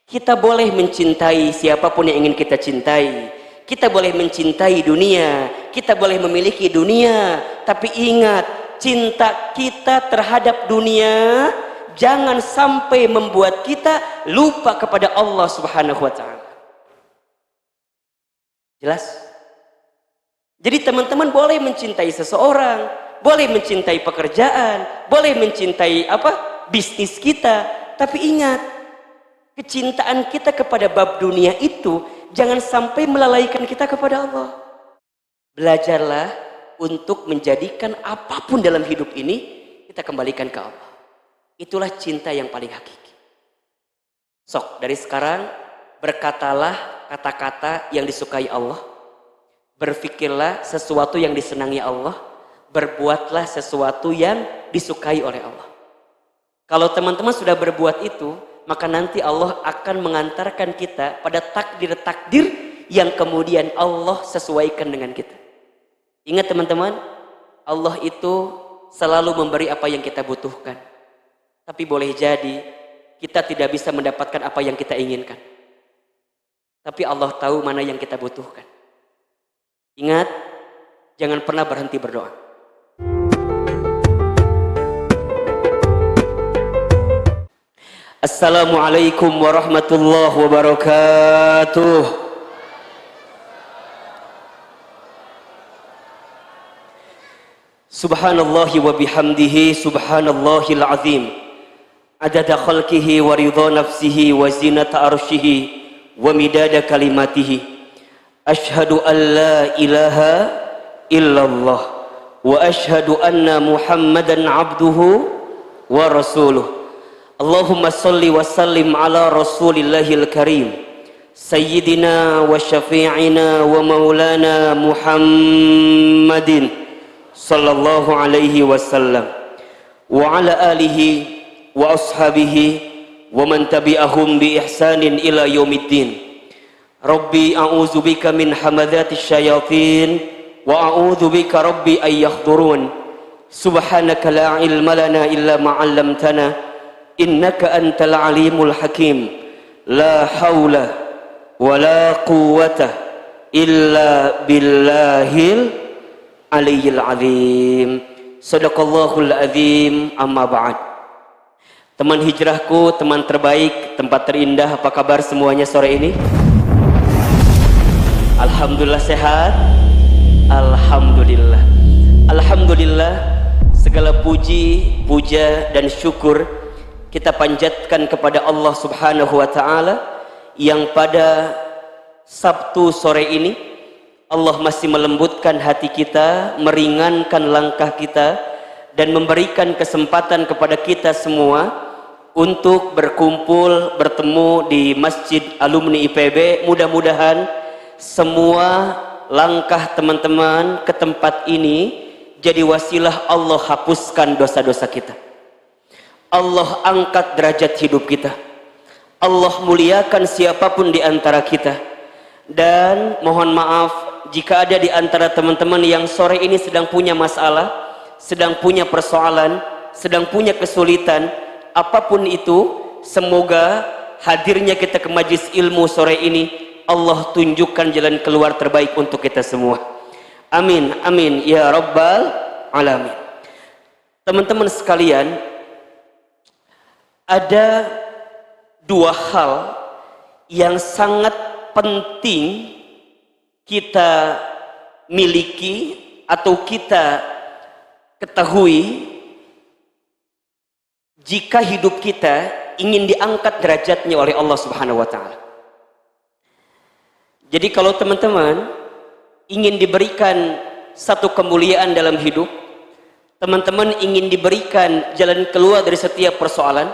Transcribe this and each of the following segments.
Kita boleh mencintai siapapun yang ingin kita cintai. Kita boleh mencintai dunia, kita boleh memiliki dunia, tapi ingat, cinta kita terhadap dunia jangan sampai membuat kita lupa kepada Allah Subhanahu wa taala. Jelas? Jadi teman-teman boleh mencintai seseorang, boleh mencintai pekerjaan, boleh mencintai bisnis kita, tapi ingat, kecintaan kita kepada bab dunia itu jangan sampai melalaikan kita kepada Allah. Belajarlah untuk menjadikan apapun dalam hidup ini kita kembalikan ke Allah. Itulah cinta yang paling hakiki. Sok, dari sekarang berkatalah kata-kata yang disukai Allah. Berfikirlah sesuatu yang disenangi Allah. Berbuatlah sesuatu yang disukai oleh Allah. Kalau teman-teman sudah berbuat itu, maka nanti Allah akan mengantarkan kita pada takdir-takdir yang kemudian Allah sesuaikan dengan kita. Ingat teman-teman, Allah itu selalu memberi apa yang kita butuhkan. Tapi boleh jadi kita tidak bisa mendapatkan apa yang kita inginkan. Tapi Allah tahu mana yang kita butuhkan. Ingat, jangan pernah berhenti berdoa. Assalamualaikum warahmatullahi wabarakatuh. Subhanallahi wa bihamdihi, subhanallahil azim. Adada khalqihi wa ridha nafsihi wa zinata arshihi wa midada kalimatihi. Ashhadu an la ilaha illallah wa ashhadu anna Muhammadan abduhu wa rasuluh. Allahumma salli wa sallim ala rasulillahil karim sayyidina wa syafi'ina wa maulana Muhammadin sallallahu alaihi wasallam wa ala alihi wa ashabihi wa man tabi'ahum bi ihsanin ila yaumiddin. Rabbi a'udzu bika min hamadzatis syayatin wa a'udzu bika rabbi ay yahdurun. Subhanaka la ilma lana illa ma 'allamtana innaka antal alimul hakim. La haula wa la quwwata illa billahil aliyyil azim. Sadaqallahul azim. Amma ba'd. Teman hijrahku, teman terbaik, tempat terindah, apa kabar semuanya sore ini? Alhamdulillah sehat. Alhamdulillah. Alhamdulillah, segala puji, puja dan syukur kita panjatkan kepada Allah Subhanahu wa taala yang pada Sabtu sore ini Allah masih melembutkan hati kita, meringankan langkah kita dan memberikan kesempatan kepada kita semua untuk berkumpul, bertemu di Masjid Alumni IPB. Mudah-mudahan semua langkah teman-teman ke tempat ini jadi wasilah Allah hapuskan dosa-dosa kita. Allah angkat derajat hidup kita. Allah muliakan siapapun di antara kita. Dan mohon maaf jika ada di antara teman-teman yang sore ini sedang punya masalah, sedang punya persoalan, sedang punya kesulitan, apapun itu, semoga hadirnya kita ke majlis ilmu sore ini Allah tunjukkan jalan keluar terbaik untuk kita semua. Amin, amin ya rabbal alamin. Teman-teman sekalian, ada dua hal yang sangat penting kita miliki atau kita ketahui jika hidup kita ingin diangkat derajatnya oleh Allah Subhanahu wa taala. Jadi kalau teman-teman ingin diberikan satu kemuliaan dalam hidup, teman-teman ingin diberikan jalan keluar dari setiap persoalan,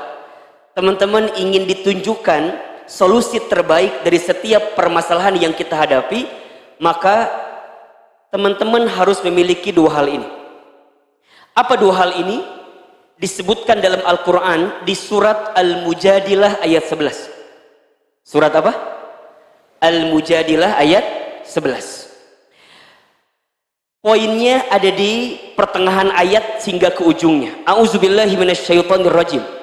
teman-teman ingin ditunjukkan solusi terbaik dari setiap permasalahan yang kita hadapi, maka teman-teman harus memiliki dua hal ini. Apa dua hal ini? Disebutkan dalam Al-Quran di surat Al-Mujadilah ayat 11. Surat apa? Al-Mujadilah ayat 11. Poinnya ada di pertengahan ayat hingga ke ujungnya. A'udzubillahi minasyaitonirrajim.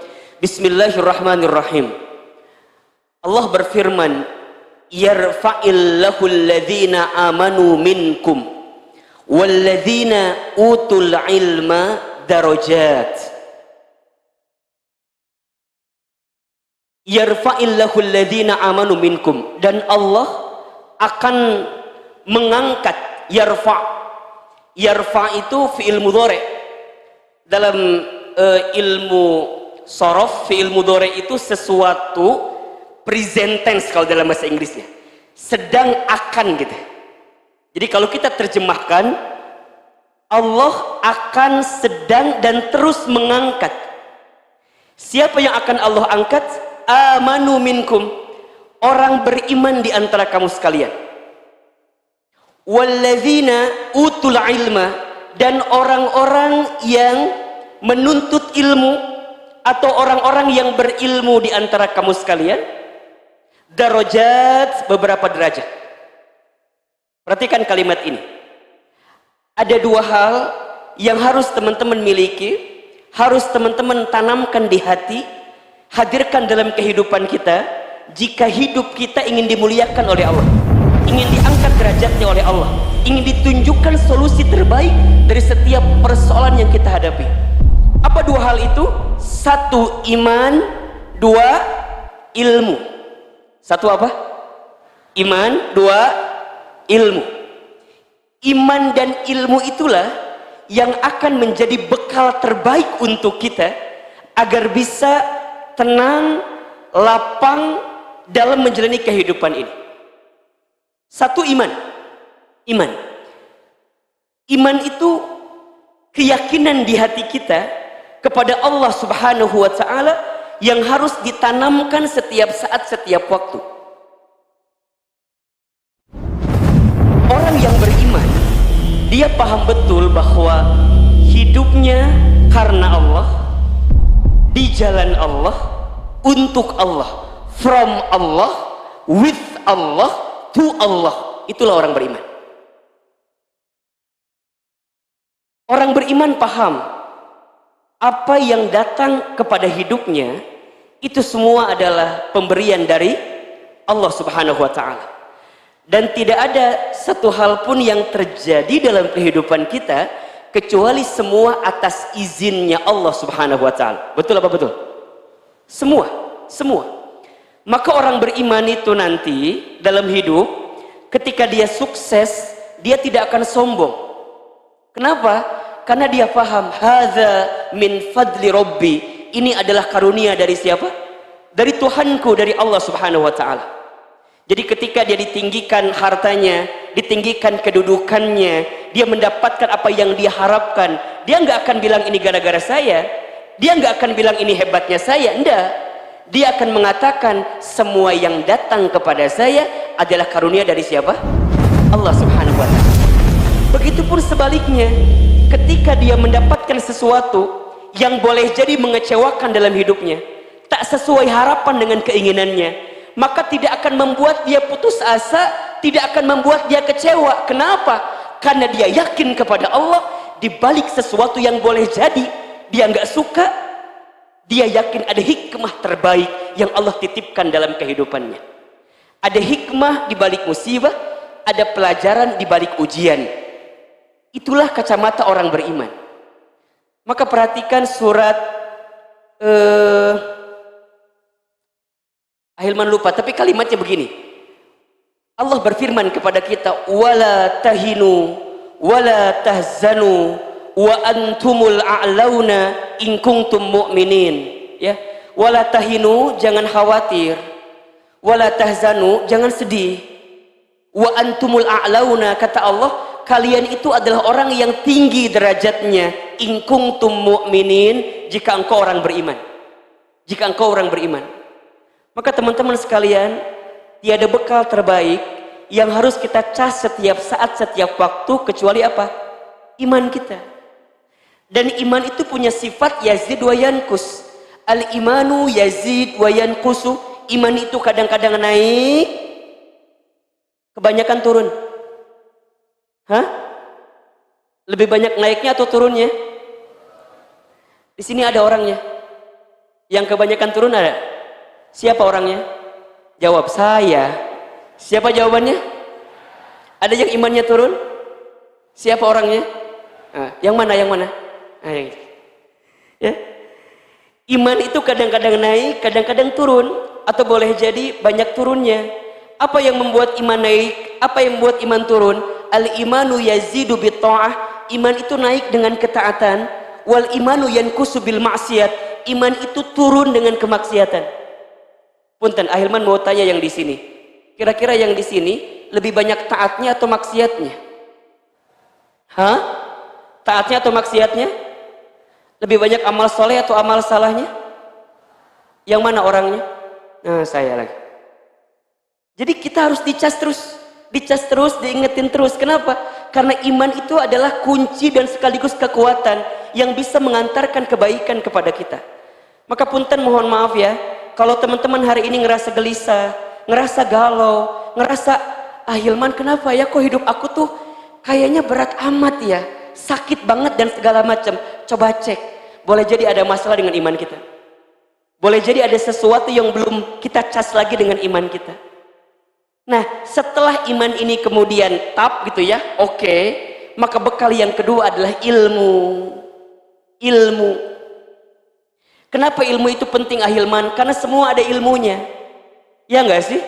Bismillahirrahmanirrahim. Allah berfirman, yarfa'illahu alladhina amanu minkum walladzina utul ilma darajat. Yarfa'illahu alladhina amanu minkum, dan Allah akan mengangkat. Yarfa itu fi'il mudhari. Dalam ilmu sorof, fi'il mudhari itu sesuatu present tense kalau dalam bahasa Inggrisnya, sedang akan gitu. Jadi kalau kita terjemahkan, Allah akan sedang dan terus mengangkat. Siapa yang akan Allah angkat? Amanu minkum, orang beriman di antara kamu sekalian. Walladzina utul ilma, dan orang-orang yang menuntut ilmu atau orang-orang yang berilmu di antara kamu sekalian. Darajat, beberapa derajat. Perhatikan kalimat ini. Ada dua hal yang harus teman-teman miliki, harus teman-teman tanamkan di hati, hadirkan dalam kehidupan kita jika hidup kita ingin dimuliakan oleh Allah, ingin diangkat derajatnya oleh Allah, ingin ditunjukkan solusi terbaik dari setiap persoalan yang kita hadapi. Apa dua hal itu? Satu, iman. Dua, ilmu. Satu apa? Iman. Dua, ilmu. Iman dan ilmu itulah yang akan menjadi bekal terbaik untuk kita agar bisa tenang, lapang dalam menjalani kehidupan ini. Satu, iman. Iman itu keyakinan di hati kita kepada Allah Subhanahu wa ta'ala yang harus ditanamkan setiap saat, setiap waktu. Orang yang beriman, dia paham betul bahwa hidupnya karena Allah, di jalan Allah, untuk Allah, from Allah, with Allah, to Allah. Itulah orang beriman. Orang beriman paham apa yang datang kepada hidupnya itu semua adalah pemberian dari Allah Subhanahu wa ta'ala, dan tidak ada satu hal pun yang terjadi dalam kehidupan kita kecuali semua atas izinnya Allah Subhanahu wa ta'ala. Betul apa betul? Semua. Maka orang beriman itu nanti dalam hidup, ketika dia sukses, dia tidak akan sombong. Kenapa? Karena dia paham, hadza min fadli rabbi, ini adalah karunia dari siapa? Dari Tuhanku, dari Allah Subhanahu wa ta'ala. Jadi ketika dia ditinggikan hartanya, ditinggikan kedudukannya, dia mendapatkan apa yang dia harapkan, dia nggak akan bilang ini gara-gara saya, dia nggak akan bilang ini hebatnya saya, enggak. Dia akan mengatakan semua yang datang kepada saya adalah karunia dari siapa? Allah Subhanahu wa ta'ala. Begitupun sebaliknya, ketika dia mendapatkan sesuatu yang boleh jadi mengecewakan dalam hidupnya, tak sesuai harapan dengan keinginannya, maka tidak akan membuat dia putus asa, tidak akan membuat dia kecewa. Kenapa? Karena dia yakin kepada Allah. Di balik sesuatu yang boleh jadi dia nggak suka, dia yakin ada hikmah terbaik yang Allah titipkan dalam kehidupannya. Ada hikmah di balik musibah, ada pelajaran di balik ujian. Itulah kacamata orang beriman. Maka perhatikan surat Hilman lupa, tapi kalimatnya begini. Allah berfirman kepada kita, wala tahinu wala tahzanu wa antumul a'launa in kuntum mu'minin. Ya, wala tahinu, jangan khawatir, wala tahzanu, jangan sedih, wa antumul a'launa, kata Allah, kalian itu adalah orang yang tinggi derajatnya, in kuntum mu'minin, jika engkau orang beriman. Jika engkau orang beriman. Maka teman-teman sekalian, tiada bekal terbaik yang harus kita cas setiap saat, setiap waktu, kecuali apa? Iman kita. Dan iman itu punya sifat yazid wa yankus. Al-imanu yazid wa yankusu. Iman itu kadang-kadang naik, kebanyakan turun. Hah? Lebih banyak naiknya atau turunnya? Di sini ada orangnya. Yang kebanyakan turun ada. Siapa orangnya? Jawab saya. Siapa jawabannya? Ada yang imannya turun? Siapa orangnya? Yang mana? Yang mana? Yang itu. Ya. Iman itu kadang-kadang naik, kadang-kadang turun, atau boleh jadi banyak turunnya. Apa yang membuat iman naik? Apa yang membuat iman turun? Al-imanu yazidu bitta'ah. Iman itu naik dengan ketaatan. Wal imanu yankusu bil maksiat. Iman itu turun dengan kemaksiatan. Punten, Ahilman mau tanya yang di sini. Kira-kira yang di sini lebih banyak taatnya atau maksiatnya? Hah? Taatnya atau maksiatnya? Lebih banyak amal soleh atau amal salahnya? Yang mana orangnya? Nah, saya lagi. Jadi kita harus dicas terus, diingetin terus. Kenapa? Karena iman itu adalah kunci dan sekaligus kekuatan yang bisa mengantarkan kebaikan kepada kita. Maka punten mohon maaf ya, kalau teman-teman hari ini ngerasa gelisah, ngerasa galau, ngerasa Hilman kenapa ya kok hidup aku tuh kayaknya berat amat ya, sakit banget dan segala macam. Coba cek, boleh jadi ada masalah dengan iman kita. Boleh jadi ada sesuatu yang belum kita cas lagi dengan iman kita. Nah, setelah iman ini kemudian tap gitu ya, oke, maka bekal yang kedua adalah ilmu. Kenapa ilmu itu penting Ahilman? Karena semua ada ilmunya. Ya enggak sih?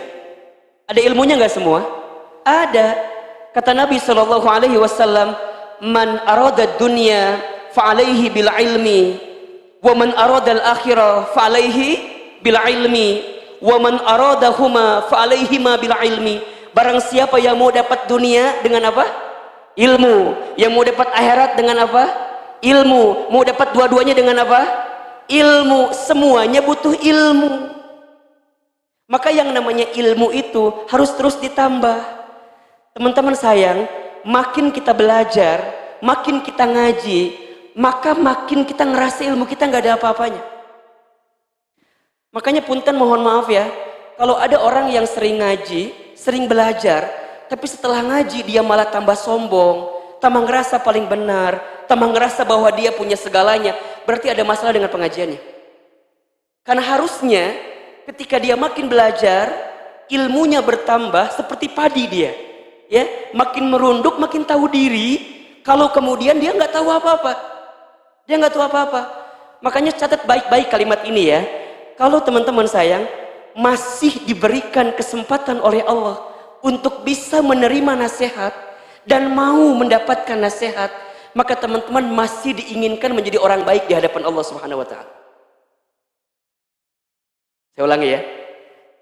Ada ilmunya enggak semua? Ada. Kata Nabi SAW, man arada dunya fa'alaihi bil ilmi, wa man arada al-akhirah fa'alaihi bil ilmi, wa man aradahuma fa'alaihima bil ilmi. Barang siapa yang mau dapat dunia dengan apa? Ilmu. Yang mau dapat akhirat dengan apa? Ilmu. Mau dapat dua-duanya dengan apa? Ilmu. Semuanya butuh ilmu. Maka yang namanya ilmu itu harus terus ditambah. Teman-teman sayang, makin kita belajar, makin kita ngaji, maka makin kita ngerasa ilmu kita nggak ada apa-apanya. Makanya punten mohon maaf ya, kalau ada orang yang sering ngaji, sering belajar, tapi setelah ngaji dia malah tambah sombong, tambah ngerasa paling benar, tambah ngerasa bahwa dia punya segalanya, berarti ada masalah dengan pengajiannya. Karena harusnya ketika dia makin belajar, ilmunya bertambah seperti padi dia, ya, makin merunduk, makin tahu diri. Kalau kemudian dia nggak tahu apa-apa, makanya catat baik-baik kalimat ini ya. Kalau teman-teman sayang masih diberikan kesempatan oleh Allah untuk bisa menerima nasihat dan mau mendapatkan nasihat, maka teman-teman masih diinginkan menjadi orang baik di hadapan Allah Subhanahu wa taala. Saya ulangi ya.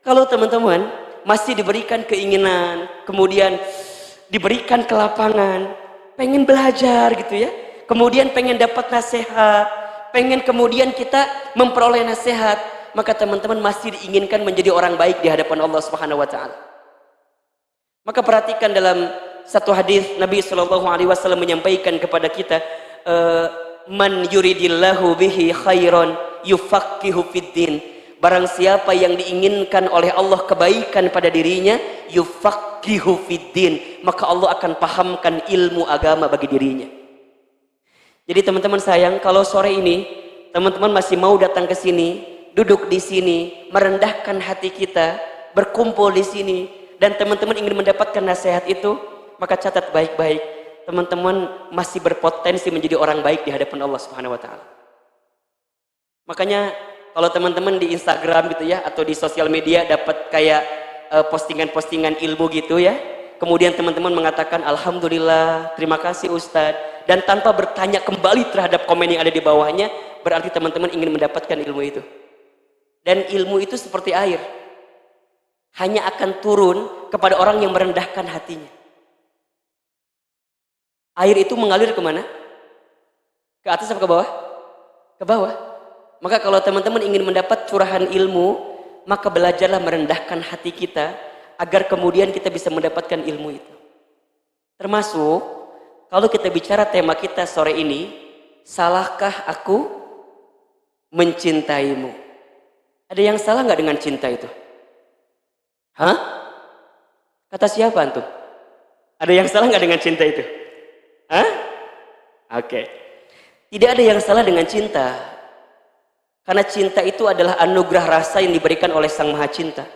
Kalau teman-teman masih diberikan keinginan, kemudian diberikan kelapangan, pengen belajar gitu ya, kemudian pengen dapat nasihat, pengen kemudian kita memperoleh nasihat, maka teman-teman masih diinginkan menjadi orang baik di hadapan Allah Subhanahu wa taala. Maka perhatikan dalam satu hadis Nabi SAW menyampaikan kepada kita, man yuridillahu bihi khairan yufaqihu fiddin. Barang siapa yang diinginkan oleh Allah kebaikan pada dirinya, yufaqihu fiddin, maka Allah akan pahamkan ilmu agama bagi dirinya. Jadi teman-teman sayang, kalau sore ini teman-teman masih mau datang ke sini, duduk di sini, merendahkan hati kita, berkumpul di sini, dan teman-teman ingin mendapatkan nasihat itu, maka catat baik-baik, teman-teman masih berpotensi menjadi orang baik di hadapan Allah Subhanahu wa taala. Makanya kalau teman-teman di Instagram gitu ya, atau di sosial media dapat kayak postingan-postingan ilmu gitu ya, kemudian teman-teman mengatakan alhamdulillah, terima kasih Ustadz, dan tanpa bertanya kembali terhadap komen yang ada di bawahnya, berarti teman-teman ingin mendapatkan ilmu itu. Dan ilmu itu seperti air, hanya akan turun kepada orang yang merendahkan hatinya. Air itu mengalir kemana? Ke atas apa ke bawah? Ke bawah. Maka kalau teman-teman ingin mendapat curahan ilmu, maka belajarlah merendahkan hati kita agar kemudian kita bisa mendapatkan ilmu itu. Termasuk kalau kita bicara tema kita sore ini, salahkah aku mencintaimu? Ada yang salah nggak dengan cinta itu? Hah? Kata siapa antum? Ada yang salah nggak dengan cinta itu? Hah? Oke. Tidak ada yang salah dengan cinta. Karena cinta itu adalah anugerah rasa yang diberikan oleh Sang Maha Cinta.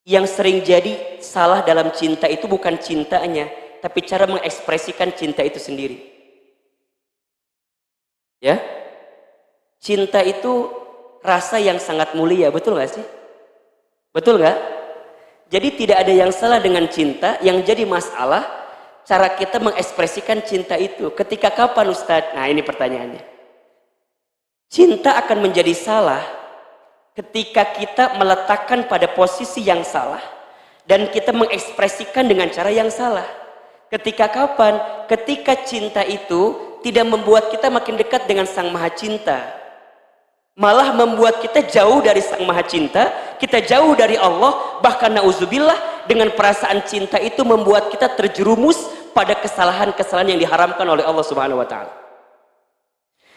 Yang sering jadi salah dalam cinta itu bukan cintanya, tapi cara mengekspresikan cinta itu sendiri. Ya, cinta itu rasa yang sangat mulia, betul nggak sih? Betul nggak? Jadi tidak ada yang salah dengan cinta, yang jadi masalah cara kita mengekspresikan cinta itu. Ketika kapan Ustadz? Nah ini pertanyaannya. Cinta akan menjadi salah ketika kita meletakkan pada posisi yang salah dan kita mengekspresikan dengan cara yang salah. Ketika kapan? Ketika cinta itu tidak membuat kita makin dekat dengan Sang Maha Cinta, malah membuat kita jauh dari Sang Maha Cinta, kita jauh dari Allah. Bahkan na'udzubillah, dengan perasaan cinta itu membuat kita terjerumus pada kesalahan-kesalahan yang diharamkan oleh Allah Subhanahu wa Ta'ala.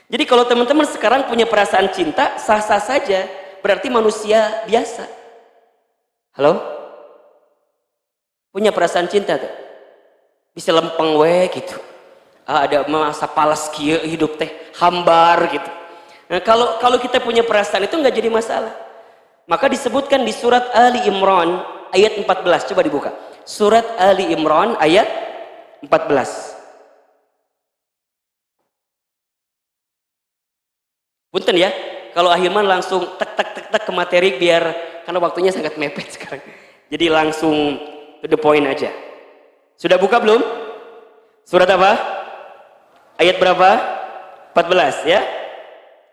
Jadi kalau teman-teman sekarang punya perasaan cinta, sah-sah saja, berarti manusia biasa. Halo? Punya perasaan cinta tuh? Bisa lempeng we gitu. Ada masa palas kieu hidup teh hambar gitu. Nah, kalau kita punya perasaan itu nggak jadi masalah. Maka disebutkan di surat Ali Imran ayat 14. Coba dibuka. Surat Ali Imran ayat 14. Punten ya, kalau Ahilman langsung tek ke materi biar, karena waktunya sangat mepet sekarang. Jadi langsung to the point aja. Sudah buka belum? Surat apa? Ayat berapa? 14 ya.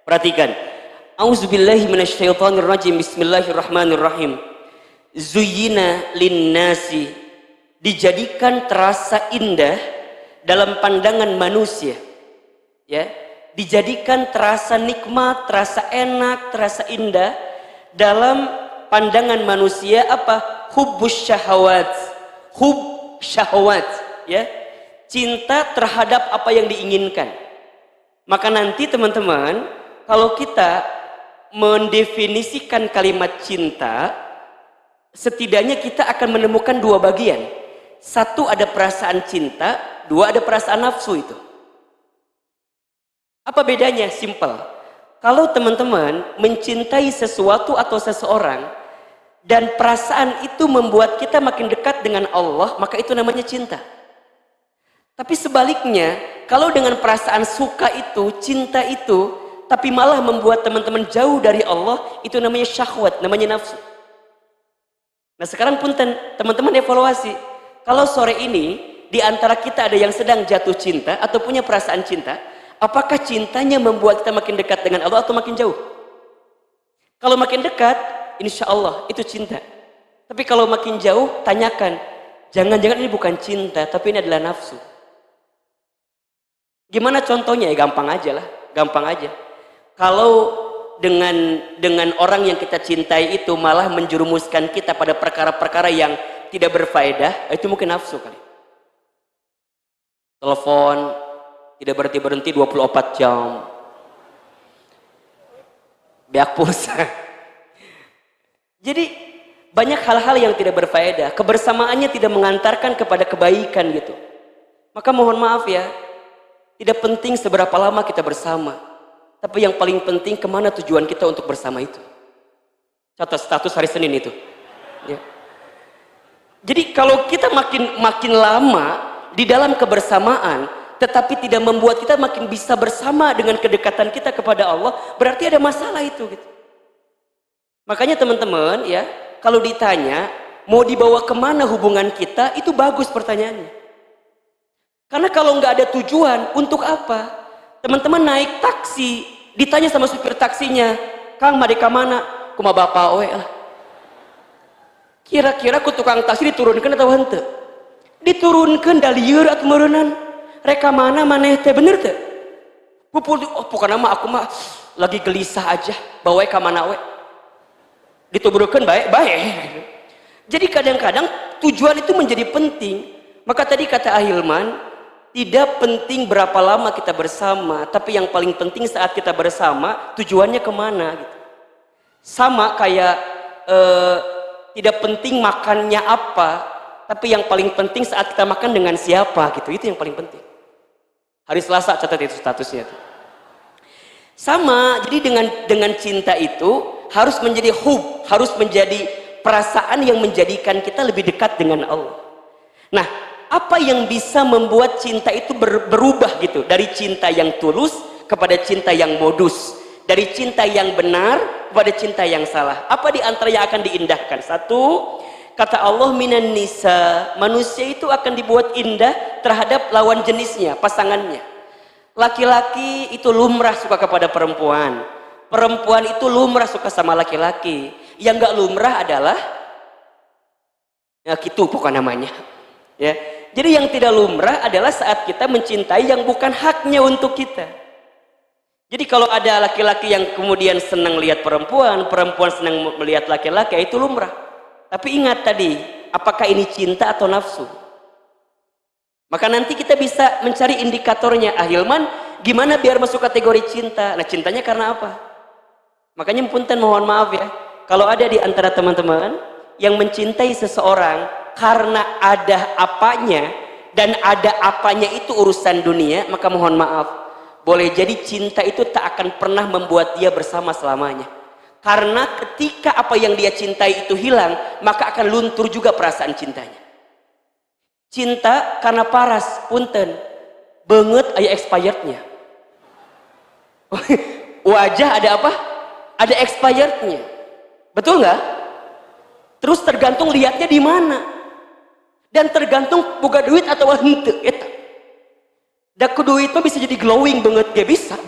Perhatikan. Auzubillahi minasyaitonirrajim. Bismillahirrahmanirrahim. Zuyyina linnasi, dijadikan terasa indah dalam pandangan manusia. Ya. Dijadikan terasa nikmat, terasa enak, terasa indah dalam pandangan manusia apa? Hubbus syahawat. Hub syahwat, ya. Cinta terhadap apa yang diinginkan. Maka nanti teman-teman, kalau kita mendefinisikan kalimat cinta, setidaknya kita akan menemukan dua bagian. Satu ada perasaan cinta, dua ada perasaan nafsu itu. Apa bedanya? Simpel. Kalau teman-teman mencintai sesuatu atau seseorang dan perasaan itu membuat kita makin dekat dengan Allah, maka itu namanya cinta. Tapi sebaliknya, kalau dengan perasaan suka itu, cinta itu, tapi malah membuat teman-teman jauh dari Allah, itu namanya syahwat, namanya nafsu. Nah sekarang pun teman-teman evaluasi. Kalau sore ini di antara kita ada yang sedang jatuh cinta atau punya perasaan cinta, apakah cintanya membuat kita makin dekat dengan Allah atau makin jauh? Kalau makin dekat, insya Allah itu cinta. Tapi kalau makin jauh, tanyakan, jangan-jangan ini bukan cinta, tapi ini adalah nafsu. Gimana contohnya? Ya gampang aja lah, gampang aja. Kalau dengan orang yang kita cintai itu malah menjerumuskan kita pada perkara-perkara yang tidak berfaedah, itu mungkin nafsu kali. Telepon tidak berhenti 24 jam. Beak pulsa. Jadi banyak hal-hal yang tidak berfaedah. Kebersamaannya tidak mengantarkan kepada kebaikan gitu. Maka mohon maaf ya, tidak penting seberapa lama kita bersama, tapi yang paling penting kemana tujuan kita untuk bersama itu. Catat status hari Senin itu. Ya. Jadi kalau kita makin lama di dalam kebersamaan, tetapi tidak membuat kita makin bisa bersama dengan kedekatan kita kepada Allah, berarti ada masalah itu. Gitu. Makanya teman-teman ya, kalau ditanya mau dibawa kemana hubungan kita, itu bagus pertanyaannya. Karena kalau nggak ada tujuan, untuk apa? Teman-teman naik taksi, ditanya sama supir taksinya, Kang madeka mana? Kuma bapak we lah. Kira-kira ku tukang taksi diturunkan atau hente? Diturunkan dalieur atau meureunan? Reka mana maneh teh bener teh? Pupul oh bukan nama aku mah lagi gelisah aja, bawa ka mana we? Dituburkeun bae. Jadi kadang-kadang tujuan itu menjadi penting. Maka tadi kata Ahilman, tidak penting berapa lama kita bersama, tapi yang paling penting saat kita bersama tujuannya kemana gitu. Sama kayak tidak penting makannya apa, tapi yang paling penting saat kita makan dengan siapa gitu, itu yang paling penting. Hari Selasa catat itu statusnya tuh. Sama, jadi dengan cinta itu harus menjadi hub, harus menjadi perasaan yang menjadikan kita lebih dekat dengan Allah. Nah, apa yang bisa membuat cinta itu berubah gitu, dari cinta yang tulus kepada cinta yang modus, dari cinta yang benar kepada cinta yang salah? Apa di antara yang akan diindahkan? Satu, kata Allah, minan nisa, manusia itu akan dibuat indah terhadap lawan jenisnya, pasangannya. Laki-laki itu lumrah suka kepada perempuan, perempuan itu lumrah suka sama laki-laki. Yang gak lumrah adalah ya gitu pokoknya namanya ya. Jadi yang tidak lumrah adalah saat kita mencintai yang bukan haknya untuk kita. Jadi kalau ada laki-laki yang kemudian senang lihat perempuan, perempuan senang melihat laki-laki, itu lumrah. Tapi ingat tadi, apakah ini cinta atau nafsu? Maka nanti kita bisa mencari indikatornya. Hilman, gimana biar masuk kategori cinta? Nah, cintanya karena apa? Makanya punten, mohon maaf ya, kalau ada di antara teman-teman yang mencintai seseorang karena ada apanya, dan ada apanya itu urusan dunia, maka mohon maaf, boleh jadi cinta itu tak akan pernah membuat dia bersama selamanya. Karena ketika apa yang dia cintai itu hilang, maka akan luntur juga perasaan cintanya. Cinta karena paras, punten, banget aya expirednya. Wajah ada apa? Ada expirednya. Betul nggak? Terus tergantung lihatnya di mana. Dan tergantung boga duit atau henteu eta. Da ku duit mah bisa jadi glowing banget, ya bisa.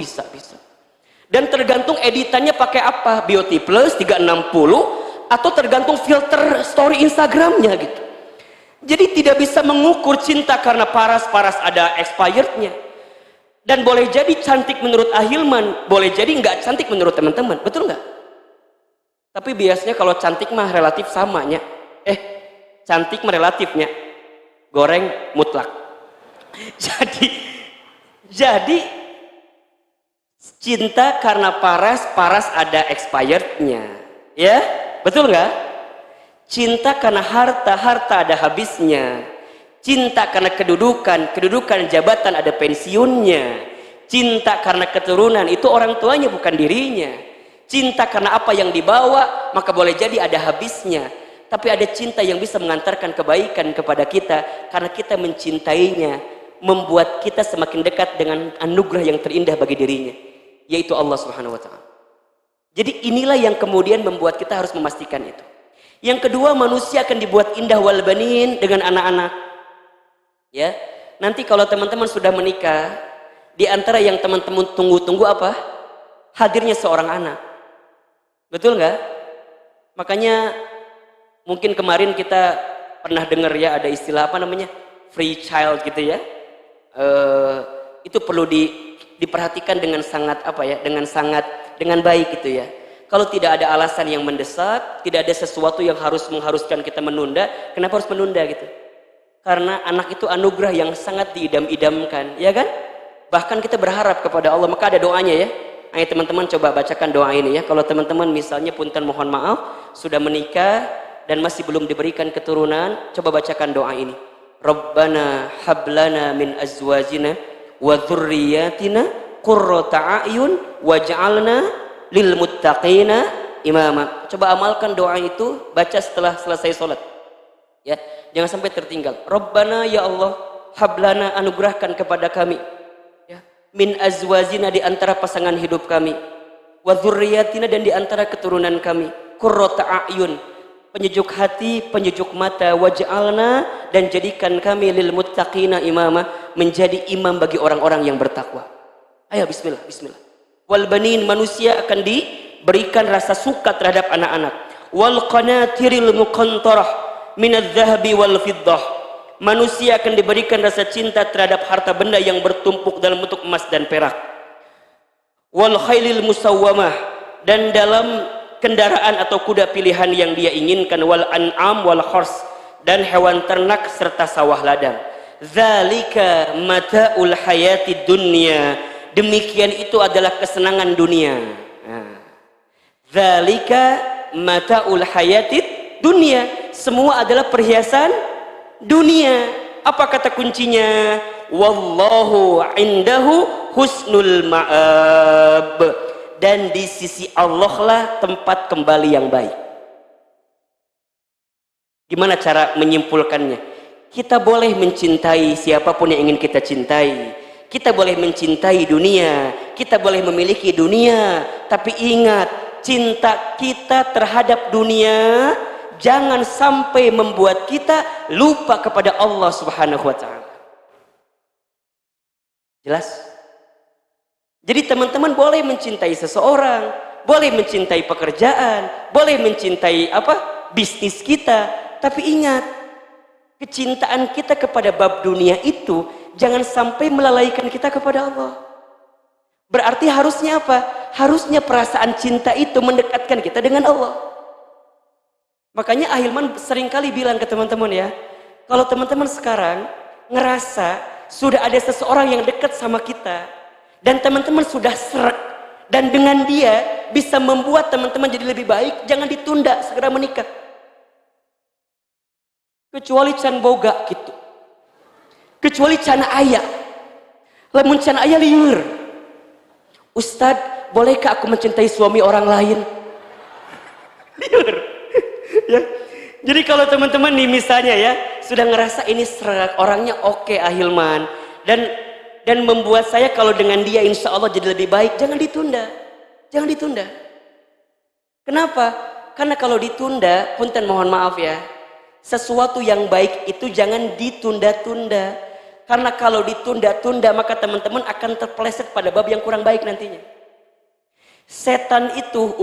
Dan tergantung editannya pakai apa, Beauty Plus 360 atau tergantung filter story Instagramnya gitu. Jadi tidak bisa mengukur cinta karena paras ada expirednya. Dan boleh jadi cantik menurut Ahilman, boleh jadi nggak cantik menurut teman-teman, betul nggak? Tapi biasanya kalau cantik mah relatif samanya. Cantik mah relatifnya, goreng mutlak. Jadi cinta karena paras ada expirednya, ya betul nggak? Cinta karena harta ada habisnya. Cinta karena kedudukan jabatan ada pensiunnya. Cinta karena keturunan itu orang tuanya bukan dirinya. Cinta karena apa yang dibawa, maka boleh jadi ada habisnya. Tapi ada cinta yang bisa mengantarkan kebaikan kepada kita karena kita mencintainya, membuat kita semakin dekat dengan anugerah yang terindah bagi dirinya, yaitu Allah Subhanahu wa taala. Jadi inilah yang kemudian membuat kita harus memastikan itu. Yang kedua, manusia akan dibuat indah wal banin dengan anak-anak. Ya, nanti kalau teman-teman sudah menikah, di antara yang teman-teman tunggu-tunggu apa? Hadirnya seorang anak. Betul nggak? Makanya mungkin kemarin kita pernah dengar ya, ada istilah apa namanya? Free child gitu ya. Itu perlu diperhatikan dengan sangat apa ya? Dengan baik gitu ya. Kalau tidak ada alasan yang mendesak, tidak ada sesuatu yang mengharuskan kita menunda, kenapa harus menunda gitu? Karena anak itu anugerah yang sangat diidam-idamkan, ya kan? Bahkan kita berharap kepada Allah, maka ada doanya ya. Ayo teman-teman coba bacakan doa ini ya. Kalau teman-teman misalnya punten mohon maaf, sudah menikah dan masih belum diberikan keturunan, coba bacakan doa ini. Rabbana hablana min azwajina wa dzurriyyatina qurrata a'yun waj'alna lil muttaqina imama. Coba amalkan doa itu, baca setelah selesai sholat ya, jangan sampai tertinggal. Rabbana, ya Allah, hablana, anugerahkan kepada kami ya, min azwajina, di antara pasangan hidup kami, wa dzurriyyatina, dan di antara keturunan kami, qurrata a'yun, penyejuk hati, penyejuk mata, waj'alna, dan jadikan kami lil muttaqina imama, menjadi imam bagi orang-orang yang bertakwa. Ayo bismillah. Wal banin, manusia akan diberikan rasa suka terhadap anak-anak. Wal qanatiril muqantarah minadz zahabi wal fiddah, manusia akan diberikan rasa cinta terhadap harta benda yang bertumpuk dalam bentuk emas dan perak. Wal khailil musawwamah, dan dalam kendaraan atau kuda pilihan yang dia inginkan. Wal an'am wal khars, dan hewan ternak serta sawah ladang. Zalika mata'ul hayati dunya, demikian itu adalah kesenangan dunia. Zalika mata'ul hayatid dunia, semua adalah perhiasan dunia. Apa kata kuncinya? Wallahu indahu husnul ma'ab, dan di sisi Allah lah tempat kembali yang baik. Gimana cara menyimpulkannya? Kita boleh mencintai siapapun yang ingin kita cintai. Kita boleh mencintai dunia, kita boleh memiliki dunia, tapi ingat, cinta kita terhadap dunia jangan sampai membuat kita lupa kepada Allah Subhanahu wa taala. Jelas? Jadi teman-teman boleh mencintai seseorang, boleh mencintai pekerjaan, boleh mencintai bisnis kita, tapi ingat, kecintaan kita kepada bab dunia itu jangan sampai melalaikan kita kepada Allah. Berarti harusnya apa? Harusnya perasaan cinta itu mendekatkan kita dengan Allah. Makanya Ahilman seringkali bilang ke teman-teman ya, kalau teman-teman sekarang ngerasa sudah ada seseorang yang dekat sama kita, dan teman-teman sudah srek, dan dengan dia bisa membuat teman-teman jadi lebih baik, jangan ditunda, segera menikah. Kecuali can boga gitu, kecuali can ayah, lamun can ayah liur, Ustadz bolehkah aku mencintai suami orang lain? Liur ya. Jadi kalau teman-teman nih misalnya ya sudah ngerasa ini serak, orangnya oke Ahilman, dan membuat saya kalau dengan dia insya Allah jadi lebih baik, jangan ditunda, jangan ditunda. Kenapa? Karena kalau ditunda, punten mohon maaf ya, sesuatu yang baik itu jangan ditunda-tunda. Karena kalau ditunda-tunda maka teman-teman akan terpeleset pada bab yang kurang baik nantinya. Setan itu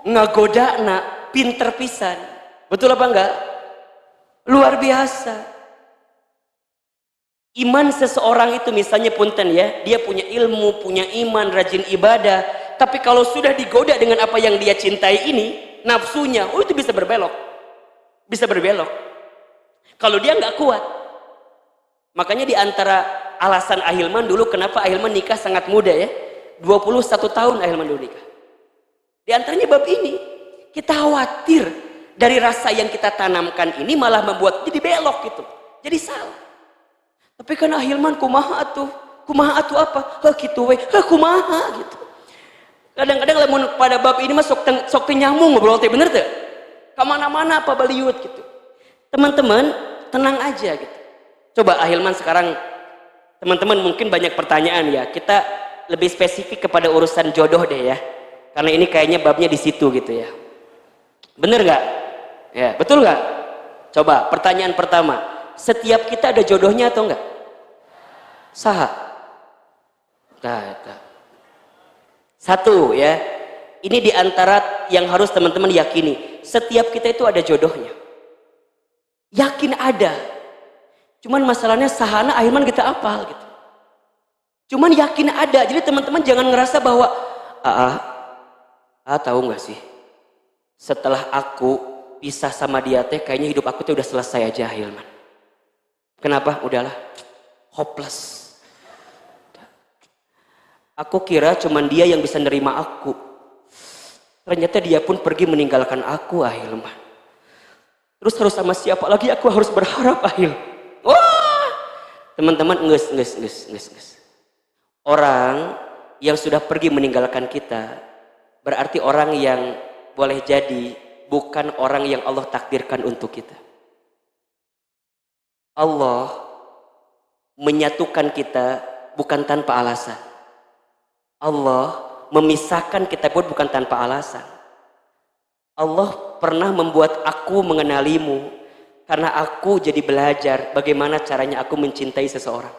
ngagodana pinter pisan. Betul apa enggak? Luar biasa. Iman seseorang itu misalnya punten ya, dia punya ilmu, punya iman, rajin ibadah, tapi kalau sudah digoda dengan apa yang dia cintai ini, nafsunya, itu bisa berbelok. Bisa berbelok. Kalau dia nggak kuat. Makanya di antara alasan Ahilman dulu kenapa Ahilman nikah sangat muda ya. 21 tahun Ahilman dulu nikah. Di antaranya bab ini. Kita khawatir dari rasa yang kita tanamkan ini malah membuat jadi belok gitu. Jadi salah. Tapi kan Ahilman kumaha atuh. Kumaha atuh apa? Gitu we. Kumaha gitu. Kadang-kadang lamun pada bab ini mah sok nyambung ngobrol teh bener teh. Kemana-mana apa baliut gitu. Teman-teman tenang aja gitu. Coba Ahilman sekarang, teman-teman mungkin banyak pertanyaan ya, kita lebih spesifik kepada urusan jodoh deh ya, karena ini kayaknya babnya di situ gitu ya. Bener gak? Ya betul gak? Coba pertanyaan pertama, setiap kita ada jodohnya atau enggak? Saha? Satu ya, ini diantara yang harus teman-teman yakini, setiap kita itu ada jodohnya. Yakin ada. Cuman masalahnya sahana Ahilman kita apal gitu. Cuman yakin ada. Jadi teman-teman jangan ngerasa bahwa tahu nggak sih? Setelah aku pisah sama dia teh kayaknya hidup aku tuh udah selesai aja Ahilman. Kenapa? Udahlah. Hopeless. Aku kira cuman dia yang bisa nerima aku. Ternyata dia pun pergi meninggalkan aku Ahilman. Terus harus sama siapa lagi aku harus berharap Ahil? Wah, teman-teman nges. Orang yang sudah pergi meninggalkan kita berarti orang yang boleh jadi bukan orang yang Allah takdirkan untuk kita. Allah menyatukan kita bukan tanpa alasan. Allah memisahkan kita pun bukan tanpa alasan. Allah pernah membuat aku mengenalimu karena aku jadi belajar bagaimana caranya aku mencintai seseorang.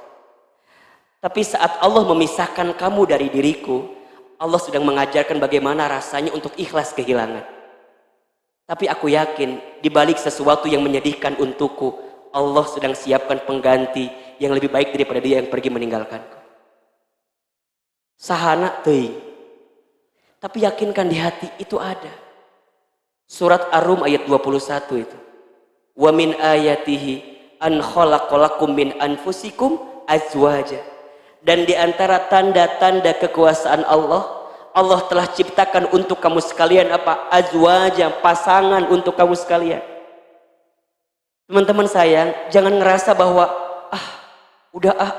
Tapi saat Allah memisahkan kamu dari diriku, Allah sedang mengajarkan bagaimana rasanya untuk ikhlas kehilangan. Tapi aku yakin di balik sesuatu yang menyedihkan untukku, Allah sedang siapkan pengganti yang lebih baik daripada dia yang pergi meninggalkanku. Sahana teuing. Tapi yakinkan di hati itu ada. Surat Ar-Rum ayat 21 itu. Wa min ayatihi an khalaqalakum min anfusikum azwaja. Dan di antara tanda-tanda kekuasaan Allah, Allah telah ciptakan untuk kamu sekalian apa? Azwaja, pasangan untuk kamu sekalian. Teman-teman sayang, jangan ngerasa bahwa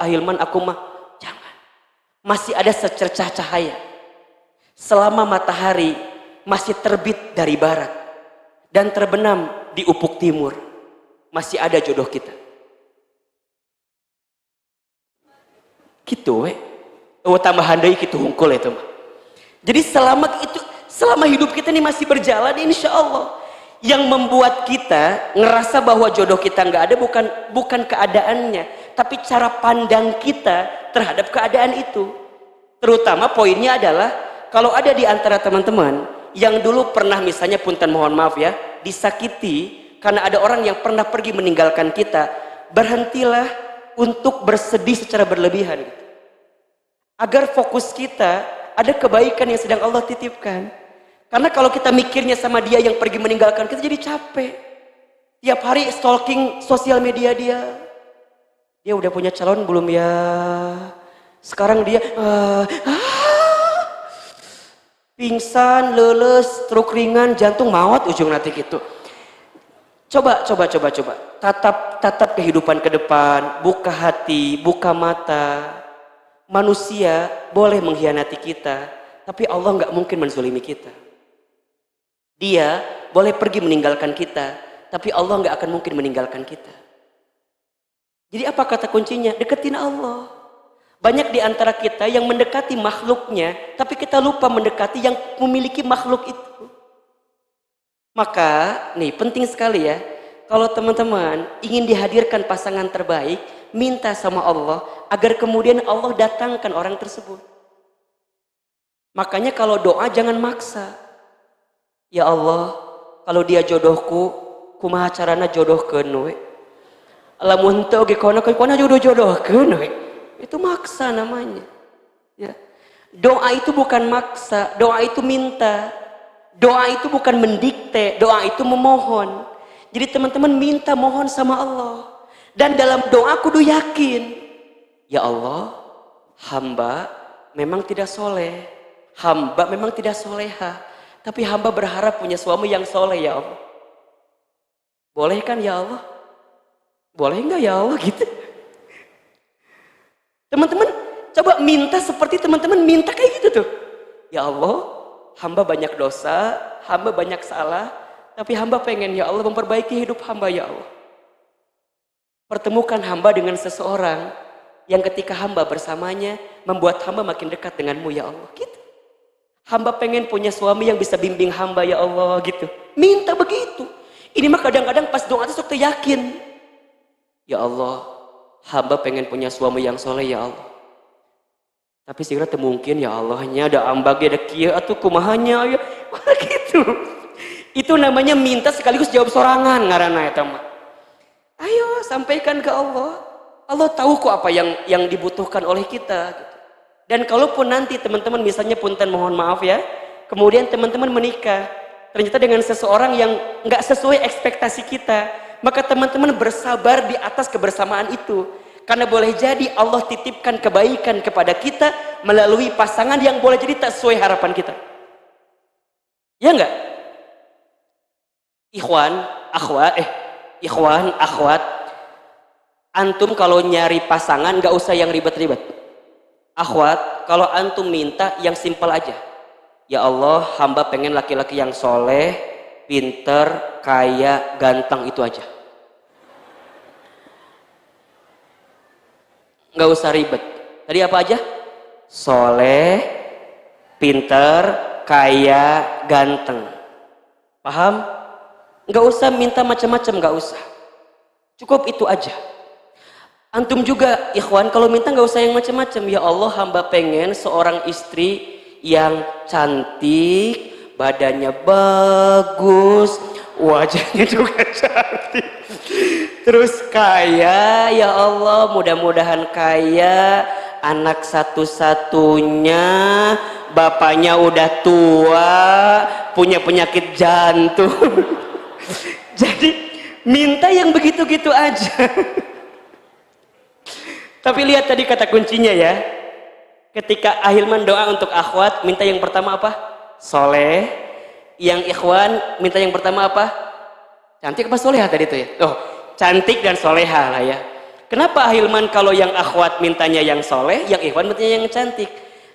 Ahilman aku mah. Jangan. Masih ada secercah cahaya. Selama matahari masih terbit dari barat, dan terbenam di ufuk timur. Masih ada jodoh kita. Gitu tambahan deui kitu hungkul itu mah. Jadi selama hidup kita ini masih berjalan, insya Allah yang membuat kita ngerasa bahwa jodoh kita nggak ada bukan keadaannya, tapi cara pandang kita terhadap keadaan itu. Terutama poinnya adalah kalau ada di antara teman-teman yang dulu pernah misalnya punten mohon maaf ya disakiti karena ada orang yang pernah pergi meninggalkan kita, berhentilah untuk bersedih secara berlebihan gitu. Agar fokus kita ada kebaikan yang sedang Allah titipkan. Karena kalau kita mikirnya sama dia yang pergi meninggalkan kita jadi capek. Tiap hari stalking sosial media dia. Dia udah punya calon belum ya? Sekarang dia pingsan, leles, stroke ringan, jantung maut ujung nanti gitu. Coba. Tatap kehidupan ke depan, buka hati, buka mata. Manusia boleh mengkhianati kita, tapi Allah nggak mungkin menzalimi kita. Dia boleh pergi meninggalkan kita, tapi Allah nggak akan mungkin meninggalkan kita. Jadi apa kata kuncinya? Deketin Allah. Banyak di antara kita yang mendekati makhluknya, tapi kita lupa mendekati yang memiliki makhluk itu. Maka nih penting sekali ya, kalau teman-teman ingin dihadirkan pasangan terbaik, minta sama Allah agar kemudian Allah datangkan orang tersebut. Makanya kalau doa jangan maksa. Ya Allah, kalau dia jodohku, kumaha carana jodohkeun we. Lamun teu ge kono jodoh-jodohkeun we. Itu maksa namanya. Ya. Doa itu bukan maksa, doa itu minta. Doa itu bukan mendikte, doa itu memohon. Jadi teman-teman minta mohon sama Allah. Dan dalam doa kudu yakin. Ya Allah, hamba memang tidak soleh. Hamba memang tidak soleha. Tapi hamba berharap punya suami yang soleh ya Allah. Boleh kan ya Allah? Boleh enggak ya Allah gitu? Teman-teman coba minta seperti teman-teman minta kayak gitu tuh. Ya Allah, hamba banyak dosa, hamba banyak salah. Tapi hamba pengen ya Allah memperbaiki hidup hamba ya Allah. Pertemukan hamba dengan seseorang yang ketika hamba bersamanya membuat hamba makin dekat denganmu ya Allah gitu. Hamba pengen punya suami yang bisa bimbing hamba ya Allah gitu. Minta begitu. Ini mah kadang-kadang pas doa itu sok yakin. Ya Allah, hamba pengen punya suami yang soleh ya Allah. Tapi segera mungkin ya Allahnya ada ambage ada kieu atuh kumahanya ya. Gitu. Itu namanya minta sekaligus jawab sorangan ngaranna eta mah. Ayo sampaikan ke Allah. Allah tahu kok apa yang dibutuhkan oleh kita gitu. Dan kalaupun nanti teman-teman misalnya punten mohon maaf ya, kemudian teman-teman menikah, ternyata dengan seseorang yang nggak sesuai ekspektasi kita, maka teman-teman bersabar di atas kebersamaan itu. Karena boleh jadi Allah titipkan kebaikan kepada kita melalui pasangan yang boleh jadi tak sesuai harapan kita. Ya enggak? Ikhwan, akhwat, antum kalau nyari pasangan nggak usah yang ribet-ribet. Akhwat, kalau antum minta yang simpel aja. Ya Allah, hamba pengen laki-laki yang soleh, pinter, kaya, ganteng, itu aja. Nggak usah ribet. Tadi apa aja? Soleh, pinter, kaya, ganteng. Paham? Nggak usah minta macam-macam, nggak usah. Cukup itu aja. Antum juga ikhwan kalau minta nggak usah yang macam-macam. Ya Allah, hamba pengen seorang istri yang cantik, badannya bagus, wajahnya juga cantik, terus kaya. Ya Allah, mudah-mudahan kaya, anak satu-satunya, bapaknya udah tua, punya penyakit jantung. Jadi minta yang begitu-gitu aja. Tapi lihat tadi kata kuncinya ya. Ketika Ahilman doa untuk akhwat, minta yang pertama apa? Soleh. Yang ikhwan minta yang pertama apa? Cantik apa soleha tadi tuh ya? Oh, cantik dan soleha lah ya. Kenapa Ahilman kalau yang akhwat mintanya yang soleh, yang ikhwan mintanya yang cantik?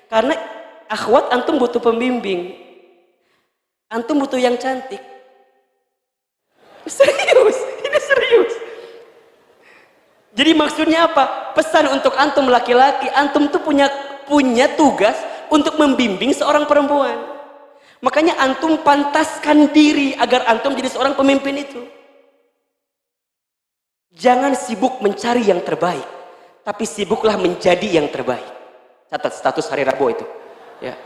Karena akhwat antum butuh pembimbing. Antum butuh yang cantik. Serius, ini serius. Jadi maksudnya apa? Pesan untuk antum laki-laki, antum tuh punya tugas untuk membimbing seorang perempuan. Makanya antum pantaskan diri agar antum jadi seorang pemimpin itu. Jangan sibuk mencari yang terbaik, tapi sibuklah menjadi yang terbaik. Catat status hari Rabu itu. Ya.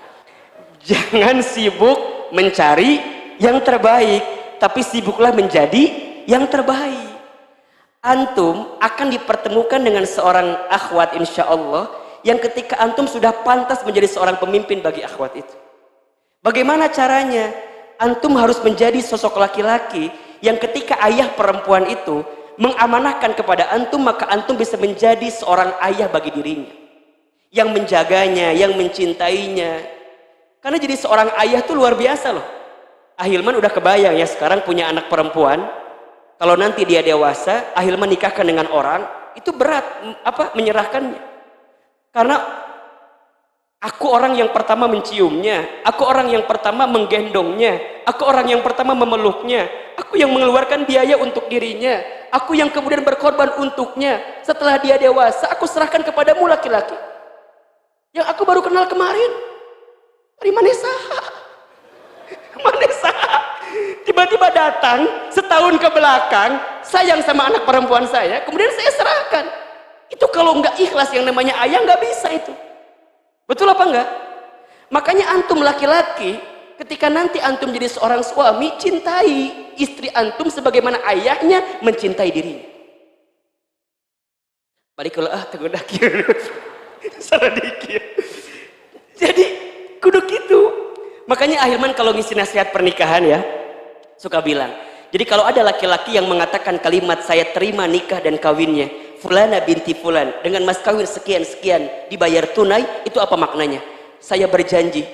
Jangan sibuk mencari yang terbaik, tapi sibuklah menjadi yang terbaik. Antum akan dipertemukan dengan seorang akhwat insya Allah yang ketika antum sudah pantas menjadi seorang pemimpin bagi akhwat itu. Bagaimana caranya? Antum harus menjadi sosok laki-laki yang ketika ayah perempuan itu mengamanahkan kepada antum, maka antum bisa menjadi seorang ayah bagi dirinya, yang menjaganya, yang mencintainya. Karena jadi seorang ayah tuh luar biasa loh. Ahilman udah kebayang ya, sekarang punya anak perempuan. Kalau nanti dia dewasa, Ahilman nikahkan dengan orang, itu berat menyerahkannya. Karena aku orang yang pertama menciumnya, aku orang yang pertama menggendongnya, aku orang yang pertama memeluknya, aku yang mengeluarkan biaya untuk dirinya, aku yang kemudian berkorban untuknya. Setelah dia dewasa, aku serahkan kepadamu laki-laki yang aku baru kenal kemarin. Dari Manesa. Tiba-tiba datang setahun ke belakang, sayang sama anak perempuan saya, kemudian saya serahkan. Itu kalau nggak ikhlas yang namanya ayah nggak bisa itu. Betul apa enggak? Makanya antum laki-laki, ketika nanti antum jadi seorang suami, cintai istri antum sebagaimana ayahnya mencintai dirinya. Balik kalau teguh dakir. Salah dikir. Jadi kudu gitu. Makanya Ahilman kalau ngisi nasihat pernikahan ya, suka bilang, jadi kalau ada laki-laki yang mengatakan kalimat saya terima nikah dan kawinnya Fulana binti Fulan dengan mas kawin sekian-sekian dibayar tunai, itu apa maknanya? Saya berjanji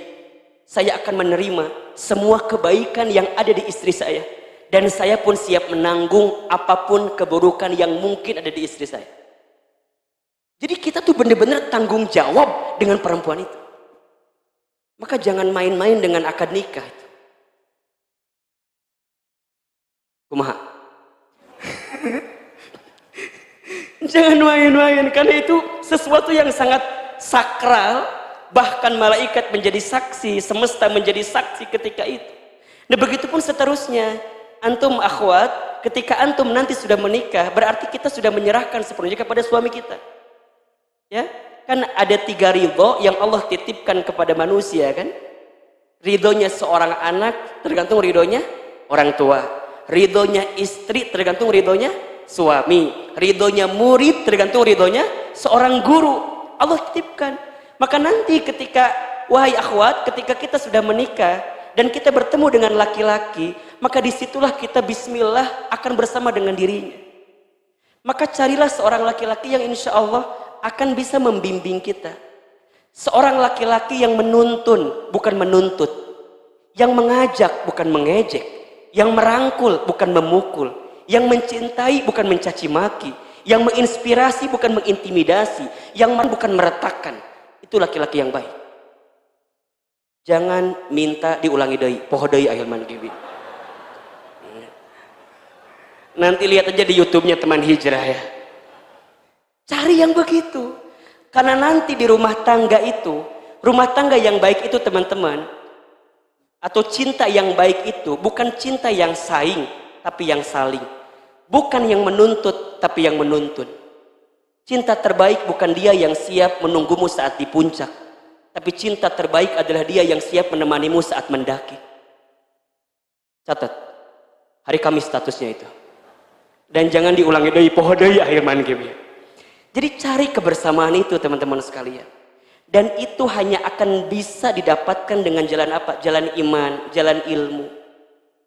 saya akan menerima semua kebaikan yang ada di istri saya, dan saya pun siap menanggung apapun keburukan yang mungkin ada di istri saya. Jadi kita tuh benar-benar tanggung jawab dengan perempuan itu. Maka jangan main-main dengan akad nikah. Kumaha? Jangan main-main, karena itu sesuatu yang sangat sakral. Bahkan malaikat menjadi saksi, semesta menjadi saksi ketika itu. Nah begitupun seterusnya. Antum akhwat, ketika antum nanti sudah menikah, berarti kita sudah menyerahkan sepenuhnya kepada suami kita. Ya, kan ada 3 ridho yang Allah titipkan kepada manusia kan. Ridhonya seorang anak tergantung ridhonya orang tua, ridhonya istri tergantung ridhonya suami, ridhonya murid tergantung ridhonya seorang guru. Allah titipkan. Maka nanti ketika, wahai akhwat, ketika kita sudah menikah dan kita bertemu dengan laki-laki, maka disitulah kita bismillah akan bersama dengan dirinya. Maka carilah seorang laki-laki yang insya Allah akan bisa membimbing kita. Seorang laki-laki yang menuntun bukan menuntut, yang mengajak bukan mengejek, yang merangkul bukan memukul, yang mencintai bukan mencaci maki, yang menginspirasi bukan mengintimidasi, yang bukan meretakkan. Itu laki-laki yang baik. Jangan minta diulangi deui, poho deui Ahilman Gibi. Nanti lihat aja di YouTube-nya teman hijrah ya. Cari yang begitu. Karena nanti di rumah tangga itu, rumah tangga yang baik itu teman-teman, atau cinta yang baik itu bukan cinta yang saing, tapi yang saling. Bukan yang menuntut, tapi yang menuntun. Cinta terbaik bukan dia yang siap menunggumu saat di puncak, tapi cinta terbaik adalah dia yang siap menemanimu saat mendaki. Catat, hari Kamis statusnya itu. Dan jangan diulangi deui, poho deui Ahilman Gibi. Jadi cari kebersamaan itu teman-teman sekalian. Dan itu hanya akan bisa didapatkan dengan jalan apa? Jalan iman, jalan ilmu.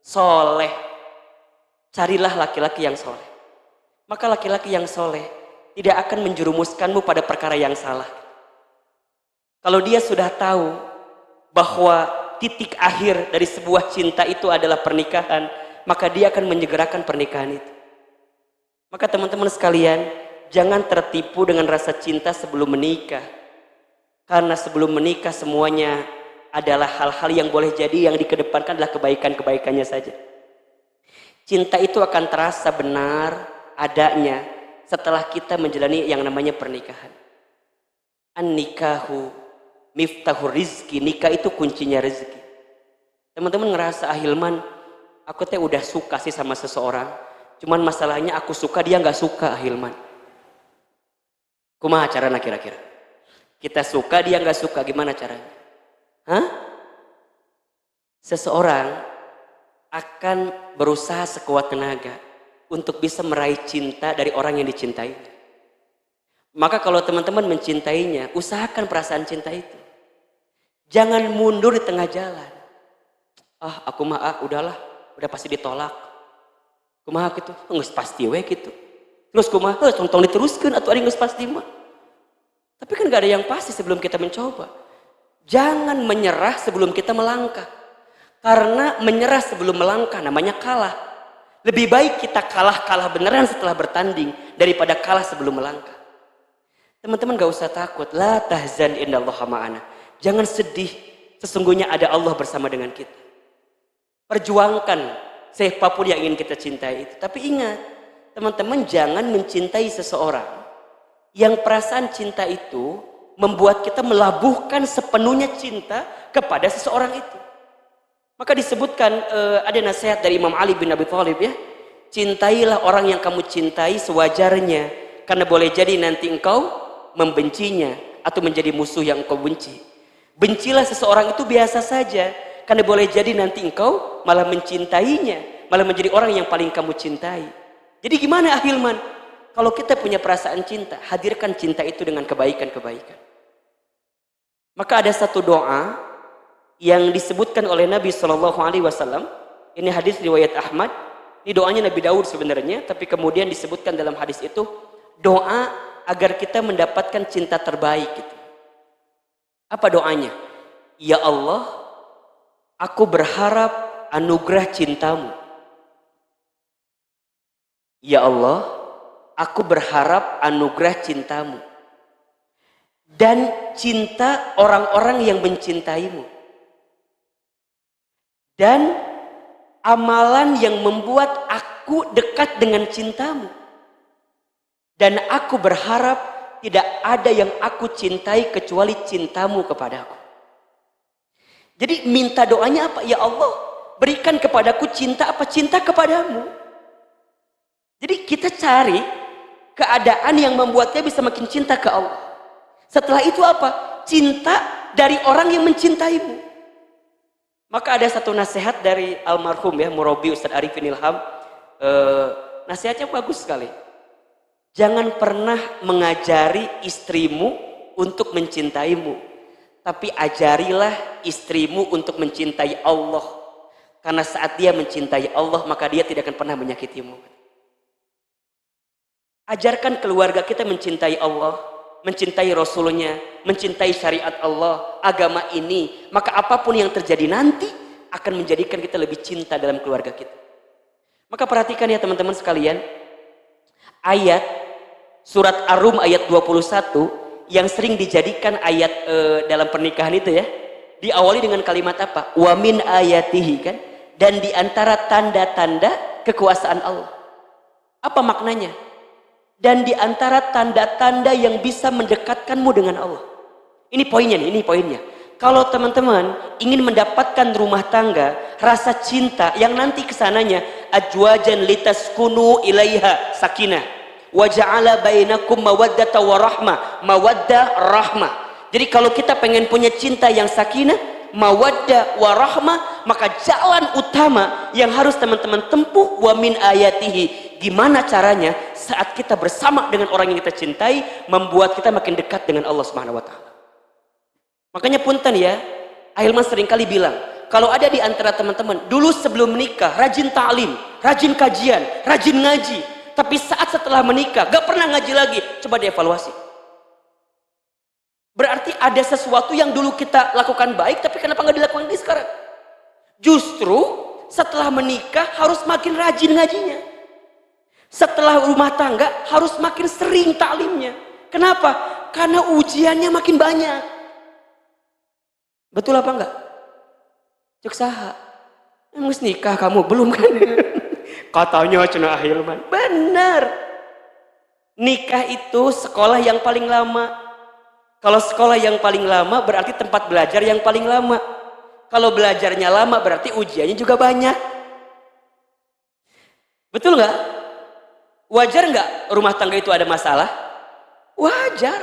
Soleh. Carilah laki-laki yang soleh. Maka laki-laki yang soleh tidak akan menjerumuskanmu pada perkara yang salah. Kalau dia sudah tahu bahwa titik akhir dari sebuah cinta itu adalah pernikahan, maka dia akan menyegerakan pernikahan itu. Maka teman-teman sekalian, jangan tertipu dengan rasa cinta sebelum menikah. Karena sebelum menikah semuanya adalah hal-hal yang boleh jadi yang dikedepankan adalah kebaikan-kebaikannya saja. Cinta itu akan terasa benar adanya setelah kita menjalani yang namanya pernikahan. An-nikahu miftahur rizki. Nikah itu kuncinya rezeki. Teman-teman ngerasa, Hilman, aku teh udah suka sih sama seseorang. Cuman masalahnya aku suka, dia nggak suka, Hilman. Kumaha caranya kira-kira? Kita suka, dia nggak suka, gimana caranya? Hah? Seseorang akan berusaha sekuat tenaga untuk bisa meraih cinta dari orang yang dicintai. Maka kalau teman-teman mencintainya, usahakan perasaan cinta itu. Jangan mundur di tengah jalan. Aku mah udahlah, udah pasti ditolak. Kumaha gitu, geus pasti we gitu. Terus kumaha, tong diteruskeun atuh ari geus pasti mah. Tapi kan gak ada yang pasti sebelum kita mencoba. Jangan menyerah sebelum kita melangkah. Karena menyerah sebelum melangkah namanya kalah. Lebih baik kita kalah beneran setelah bertanding daripada kalah sebelum melangkah. Teman-teman gak usah takut. La tahzan innallaha ma'ana. Jangan sedih. Sesungguhnya ada Allah bersama dengan kita. Perjuangkan siapapun yang ingin kita cintai itu. Tapi ingat, teman-teman jangan mencintai seseorang yang perasaan cinta itu membuat kita melabuhkan sepenuhnya cinta kepada seseorang itu. Maka disebutkan ada nasihat dari Imam Ali bin Abi Thalib ya. Cintailah orang yang kamu cintai sewajarnya. Karena boleh jadi nanti engkau membencinya atau menjadi musuh yang engkau benci. Bencilah seseorang itu biasa saja. Karena boleh jadi nanti engkau malah mencintainya. Malah menjadi orang yang paling kamu cintai. Jadi gimana Hilman? Kalau kita punya perasaan cinta, hadirkan cinta itu dengan kebaikan-kebaikan. Maka ada satu doa yang disebutkan oleh Nabi SAW. Ini hadis riwayat Ahmad. Ini doanya Nabi Daud sebenarnya, tapi kemudian disebutkan dalam hadis itu doa agar kita mendapatkan cinta terbaik gitu. Apa doanya? Ya Allah, aku berharap anugerah cintamu. Ya Allah, aku berharap anugerah cintamu dan cinta orang-orang yang mencintaimu. Dan amalan yang membuat aku dekat dengan cintamu. Dan aku berharap tidak ada yang aku cintai kecuali cintamu kepadaku. Jadi minta doanya apa? Ya Allah, berikan kepadaku cinta apa? Cinta kepadamu. Jadi kita cari keadaan yang membuatnya bisa makin cinta ke Allah. Setelah itu apa? Cinta dari orang yang mencintaimu. Maka ada satu nasihat dari almarhum ya, Murabi Ustadz Arifin Ilham. Nasihatnya bagus sekali. Jangan pernah mengajari istrimu untuk mencintaimu. Tapi ajarilah istrimu untuk mencintai Allah. Karena saat dia mencintai Allah, maka dia tidak akan pernah menyakitimu. Ajarkan keluarga kita mencintai Allah, mencintai Rasulnya, mencintai syariat Allah, agama ini. Maka apapun yang terjadi nanti akan menjadikan kita lebih cinta dalam keluarga kita. Maka perhatikan ya teman-teman sekalian, ayat surat Ar-Rum ayat 21 yang sering dijadikan ayat dalam pernikahan itu ya, diawali dengan kalimat apa? Wa min ayatihi kan? Dan diantara tanda-tanda kekuasaan Allah. Apa maknanya? Dan di antara tanda-tanda yang bisa mendekatkanmu dengan Allah. Ini poinnya nih, ini poinnya. Kalau teman-teman ingin mendapatkan rumah tangga, rasa cinta yang nanti kesananya ajwajan litaskunu ilaiha sakinah wa ja'ala bainakum mawaddata wa rahmah, mawaddah rahmah. Jadi kalau kita pengen punya cinta yang sakinah, mawaddah wa rahmah, maka jalan utama yang harus teman-teman tempuh wa min ayatihi. Gimana caranya saat kita bersama dengan orang yang kita cintai membuat kita makin dekat dengan Allah Subhanahu wa taala. Makanya punten ya, Ahilman seringkali bilang, kalau ada di antara teman-teman dulu sebelum menikah rajin ta'lim, rajin kajian, rajin ngaji, tapi saat setelah menikah gak pernah ngaji lagi, coba dievaluasi. Berarti ada sesuatu yang dulu kita lakukan baik, tapi kenapa gak dilakukan di sekarang? Justru setelah menikah harus makin rajin ngajinya. Setelah rumah tangga harus makin sering taklimnya. Kenapa? Karena ujiannya makin banyak. Betul apa enggak? Cek saha? Mus nikah kamu belum kan? Katanya cenah Ahilman. Benar. Nikah itu sekolah yang paling lama. Kalau sekolah yang paling lama berarti tempat belajar yang paling lama. Kalau belajarnya lama berarti ujiannya juga banyak. Betul nggak? Wajar nggak rumah tangga itu ada masalah? Wajar.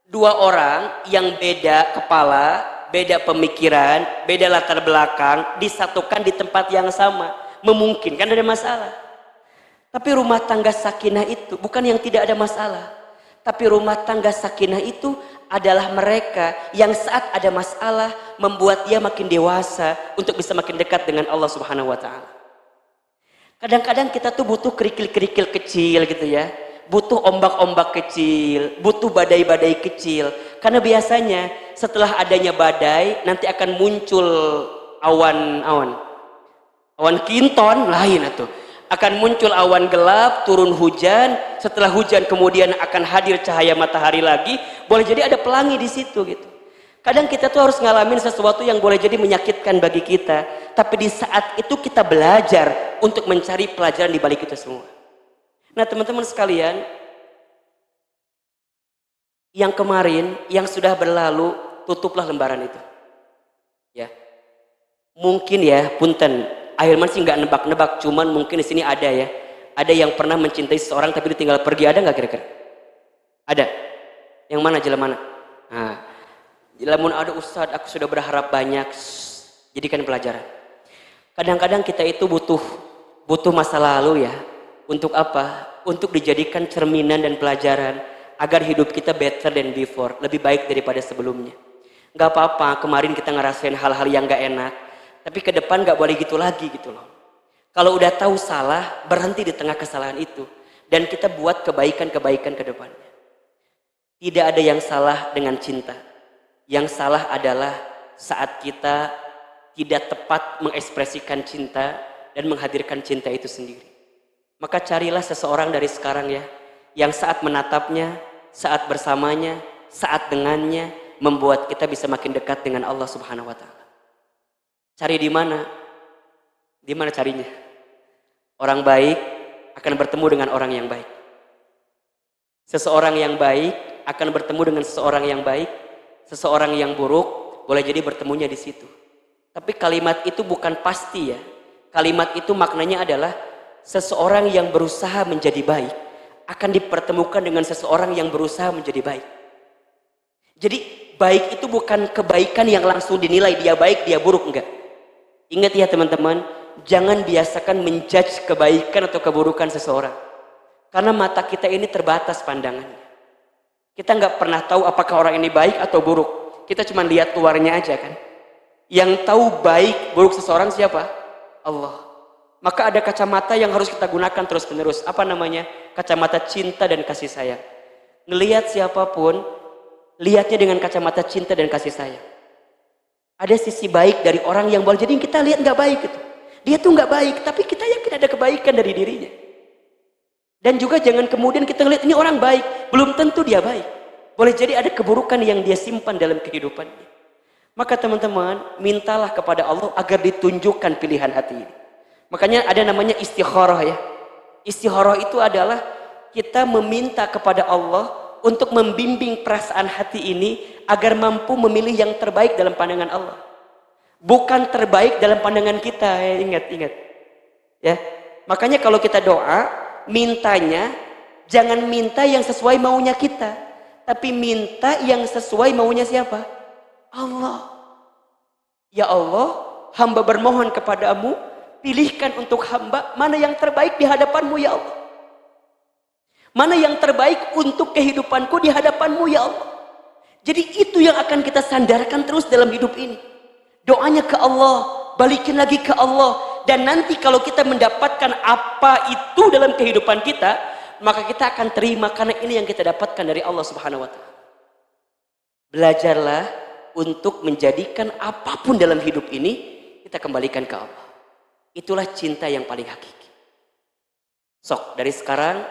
Dua orang yang beda kepala, beda pemikiran, beda latar belakang disatukan di tempat yang sama, memungkinkan ada masalah. Tapi rumah tangga sakinah itu bukan yang tidak ada masalah, tapi rumah tangga sakinah itu adalah mereka yang saat ada masalah membuat dia makin dewasa untuk bisa makin dekat dengan Allah Subhanahu wa taala. Kadang-kadang kita tuh butuh kerikil-kerikil kecil gitu ya, butuh ombak-ombak kecil, butuh badai-badai kecil. Karena biasanya setelah adanya badai nanti akan muncul awan-awan. Awan kinton lain atau akan muncul awan gelap, turun hujan. Setelah hujan kemudian akan hadir cahaya matahari lagi. Boleh jadi ada pelangi di situ gitu. Kadang kita tuh harus ngalamin sesuatu yang boleh jadi menyakitkan bagi kita, tapi di saat itu kita belajar untuk mencari pelajaran di balik itu semua. Nah, teman-teman sekalian, yang kemarin, yang sudah berlalu, tutuplah lembaran itu. Ya. Mungkin ya, punten, Ahilman sih nggak nebak-nebak, cuman mungkin di sini ada ya. Ada yang pernah mencintai seseorang tapi ditinggal pergi, ada nggak kira-kira? Ada. Yang mana, jalan mana? Nah, lamun ada Ustadz, aku sudah berharap banyak. Jadikan pelajaran. Kadang-kadang kita itu butuh masa lalu ya. Untuk apa? Untuk dijadikan cerminan dan pelajaran agar hidup kita better than before, lebih baik daripada sebelumnya. Gak apa-apa kemarin kita ngerasain hal-hal yang gak enak, tapi ke depan gak boleh gitu lagi gitu loh. Kalau udah tahu salah, berhenti di tengah kesalahan itu dan kita buat kebaikan-kebaikan ke depannya. Tidak ada yang salah dengan cinta. Yang salah adalah saat kita tidak tepat mengekspresikan cinta dan menghadirkan cinta itu sendiri. Maka carilah seseorang dari sekarang ya, yang saat menatapnya, saat bersamanya, saat dengannya, membuat kita bisa makin dekat dengan Allah Subhanahu wa taala. Cari di mana? Di mana carinya? Orang baik akan bertemu dengan orang yang baik. Seseorang yang baik akan bertemu dengan seseorang yang baik. Seseorang yang buruk boleh jadi bertemunya di situ. Tapi kalimat itu bukan pasti ya. Kalimat itu maknanya adalah seseorang yang berusaha menjadi baik akan dipertemukan dengan seseorang yang berusaha menjadi baik. Jadi baik itu bukan kebaikan yang langsung dinilai dia baik, dia buruk, enggak. Ingat ya teman-teman, jangan biasakan menjudge kebaikan atau keburukan seseorang. Karena mata kita ini terbatas pandangannya. Kita nggak pernah tahu apakah orang ini baik atau buruk. Kita cuma lihat luarnya aja kan. Yang tahu baik buruk seseorang siapa? Allah. Maka ada kacamata yang harus kita gunakan terus menerus. Apa namanya? Kacamata cinta dan kasih sayang. Ngelihat siapapun, lihatnya dengan kacamata cinta dan kasih sayang. Ada sisi baik dari orang yang boleh jadi kita lihat nggak baik gitu. Dia tuh nggak baik, tapi kita yakin ada kebaikan dari dirinya. Dan juga jangan kemudian kita lihat ini orang baik, belum tentu dia baik. Boleh jadi ada keburukan yang dia simpan dalam kehidupannya. Maka teman-teman, mintalah kepada Allah agar ditunjukkan pilihan hati ini. Makanya ada namanya istikharah ya. Istikharah itu adalah kita meminta kepada Allah untuk membimbing perasaan hati ini agar mampu memilih yang terbaik dalam pandangan Allah. Bukan terbaik dalam pandangan kita, ya, ingat. Ya. Makanya kalau kita doa, mintanya jangan minta yang sesuai maunya kita, tapi minta yang sesuai maunya siapa? Allah. Ya Allah, hamba bermohon kepadamu, pilihkan untuk hamba mana yang terbaik di hadapanmu ya Allah. Mana yang terbaik untuk kehidupanku di hadapanmu ya Allah. Jadi itu yang akan kita sandarkan terus dalam hidup ini. Doanya ke Allah, balikin lagi ke Allah. Dan nanti kalau kita mendapatkan apa itu dalam kehidupan kita, maka kita akan terima karena ini yang kita dapatkan dari Allah Subhanahu wa taala. Belajarlah untuk menjadikan apapun dalam hidup ini kita kembalikan ke Allah. Itulah cinta yang paling hakiki. Sok dari sekarang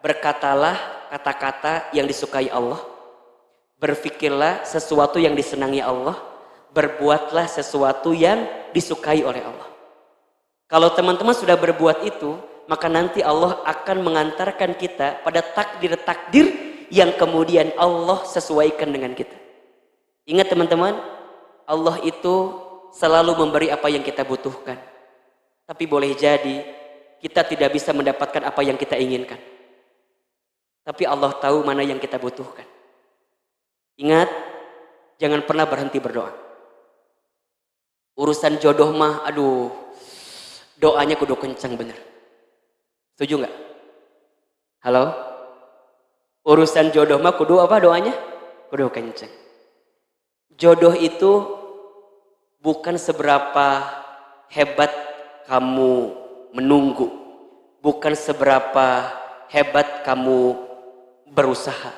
berkatalah kata-kata yang disukai Allah. Berfikirlah sesuatu yang disenangi Allah. Berbuatlah sesuatu yang disukai oleh Allah. Kalau teman-teman sudah berbuat itu, maka nanti Allah akan mengantarkan kita pada takdir-takdir yang kemudian Allah sesuaikan dengan kita. Ingat teman-teman, Allah itu selalu memberi apa yang kita butuhkan. Tapi boleh jadi kita tidak bisa mendapatkan apa yang kita inginkan. Tapi Allah tahu mana yang kita butuhkan. Ingat, jangan pernah berhenti berdoa. Urusan jodoh mah, aduh, doanya kudu kencang bener. Setuju nggak? Halo? Urusan jodoh mah kudu apa doanya? Kudu kencang. Jodoh itu bukan seberapa hebat kamu menunggu, bukan seberapa hebat kamu berusaha,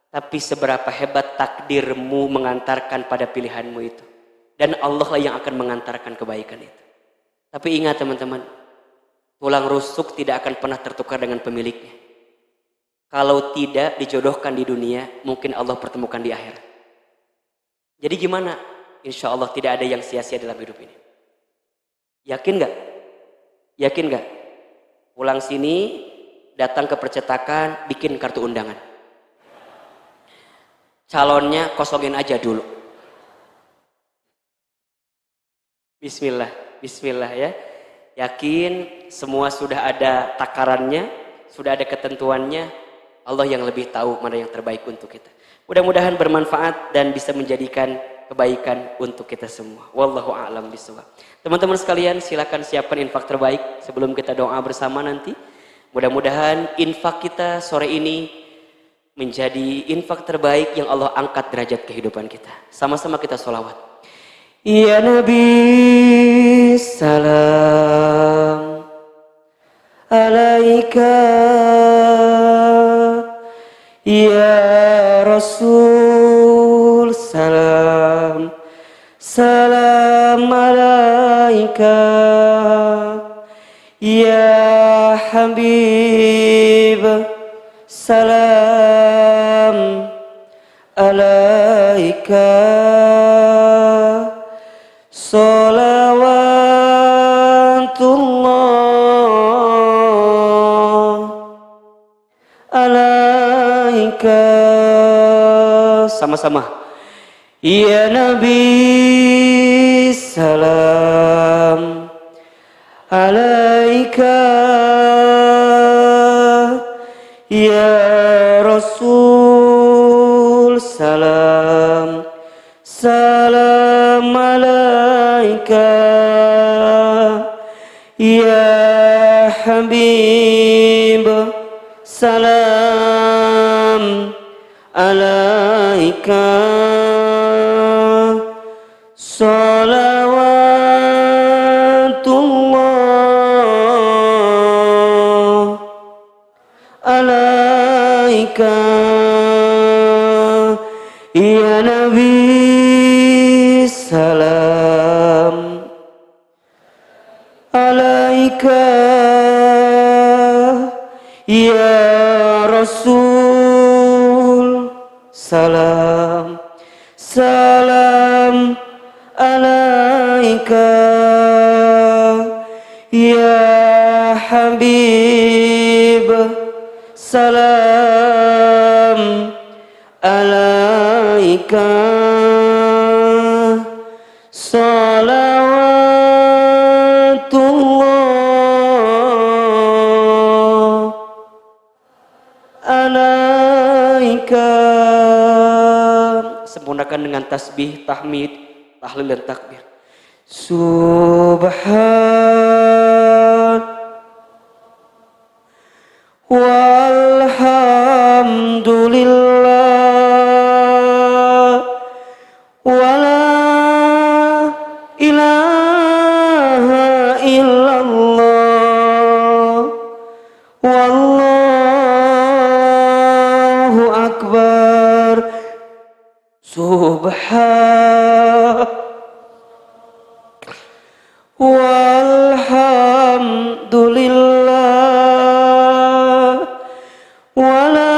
tapi seberapa hebat takdirmu mengantarkan pada pilihanmu itu. Dan Allah lah yang akan mengantarkan kebaikan itu. Tapi ingat teman-teman, tulang rusuk tidak akan pernah tertukar dengan pemiliknya. Kalau tidak dijodohkan di dunia, mungkin Allah pertemukan di akhirat. Jadi gimana? Insya Allah tidak ada yang sia-sia dalam hidup ini. Yakin gak? Yakin gak? Pulang sini, datang ke percetakan, bikin kartu undangan. Calonnya kosongin aja dulu. Bismillah, bismillah ya. Yakin semua sudah ada takarannya, sudah ada ketentuannya. Allah yang lebih tahu mana yang terbaik untuk kita. Mudah-mudahan bermanfaat dan bisa menjadikan kebaikan untuk kita semua. Wallahu a'lam bishawab. Teman-teman sekalian, silakan siapkan infak terbaik sebelum kita doa bersama nanti. Mudah-mudahan infak kita sore ini menjadi infak terbaik yang Allah angkat derajat kehidupan kita. Sama-sama kita sholawat. Ya Nabi salam alaika, ya Rasul salam salam alaika, ya Habib salam alaika, salawatullah alaika. Sama-sama. Ya Nabi salam alaika, ya Rasul salam salam alaika, ya Habib salam alaika, salawatullah alaika, ya Nabi salam alaika, ya Rasul salam salam alaika, ya Habib salam alaika, salawatullah alaika. Sempurnakan dengan tasbih, tahmid, tahlil dan takbir. Subhan walhamdulillah wala ilaha illallah wallahu akbar. Subhan walhamdulillah wala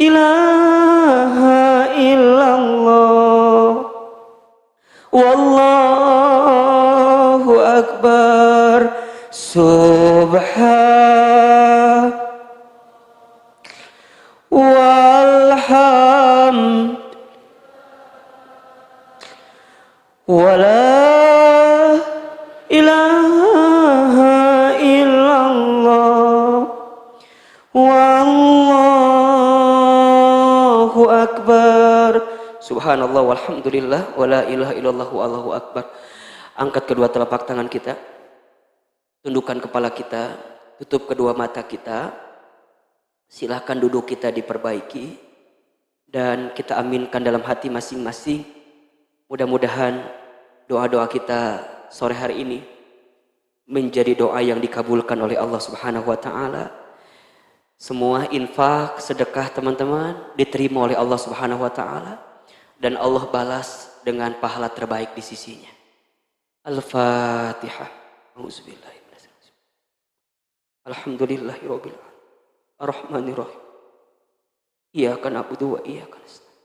ilaha illallah wallahu akbar. walhamd wala ilaha illallah wallahu akbar. Subhanallah walhamdulillah wala ilaha illallah wallahu akbar. Angkat kedua telapak tangan kita, tundukkan kepala kita, tutup kedua mata kita. Silahkan duduk kita diperbaiki dan kita aminkan dalam hati masing-masing. Mudah-mudahan doa-doa kita sore hari ini menjadi doa yang dikabulkan oleh Allah Subhanahu wa taala. Semua infak, sedekah teman-teman diterima oleh Allah Subhanahu wa taala dan Allah balas dengan pahala terbaik di sisinya. Al-Fatihah. Auzubillahi minasyaitonir rajim. Alhamdulillahirabbil alamin. Ar-Rahmanir-Rahim. Iyyaka na'budu wa iyyaka nasta'in.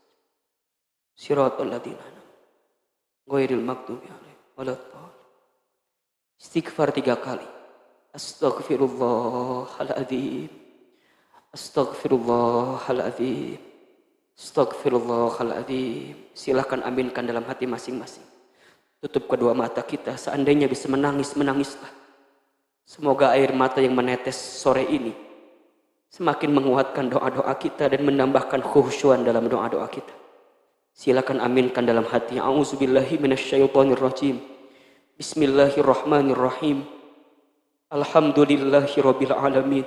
Shiratal ladzina an'amta 'alaihim ghairil maghdubi 'alaihim waladdallin. Istighfar 3 kali. Astaghfirullahaladzim. Astaghfirullahaladzim. Astaghfirullahaladzim. Silahkan aminkan dalam hati masing-masing. Tutup kedua mata kita. Seandainya bisa menangis, menangislah. Semoga air mata yang menetes sore ini semakin menguatkan doa-doa kita dan menambahkan khusyuan dalam doa-doa kita. Silakan aminkan dalam hati. A'udzubillahi minasyaitonir rajim. Bismillahirrahmanirrahim. Alhamdulillahirabbil alamin.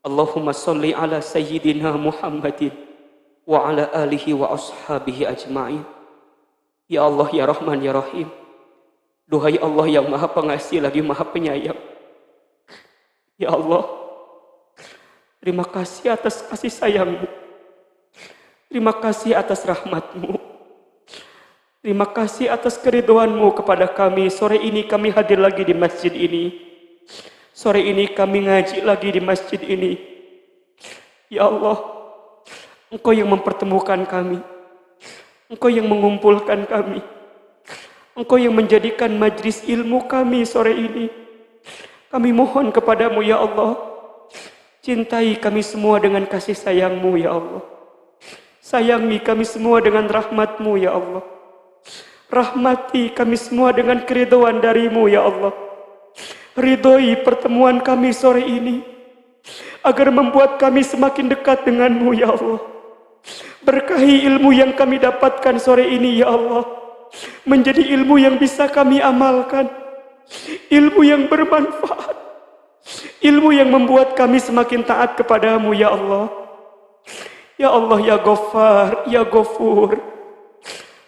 Allahumma shalli ala sayyidina Muhammadin wa ala alihi wa ashabihi ajma'in. Ya Allah, ya Rahman, ya Rahim. Duhai Allah yang Maha Pengasih lagi Maha Penyayang. Ya Allah, terima kasih atas kasih sayang-Mu. Terima kasih atas rahmat-Mu. Terima kasih atas keridhaan-Mu kepada kami. Sore ini kami hadir lagi di masjid ini. Sore ini kami ngaji lagi di masjid ini. Ya Allah, Engkau yang mempertemukan kami. Engkau yang mengumpulkan kami. Engkau yang menjadikan majlis ilmu kami sore ini. Kami mohon kepadamu ya Allah, cintai kami semua dengan kasih sayang-Mu ya Allah. Sayangi kami semua dengan rahmat-Mu ya Allah. Rahmati kami semua dengan keridhaan dari-Mu ya Allah. Ridhoi pertemuan kami sore ini agar membuat kami semakin dekat dengan-Mu ya Allah. Berkahi ilmu yang kami dapatkan sore ini ya Allah, menjadi ilmu yang bisa kami amalkan, ilmu yang bermanfaat, ilmu yang membuat kami semakin taat kepadamu ya Allah. Ya Allah, ya Ghaffar, ya Ghafur.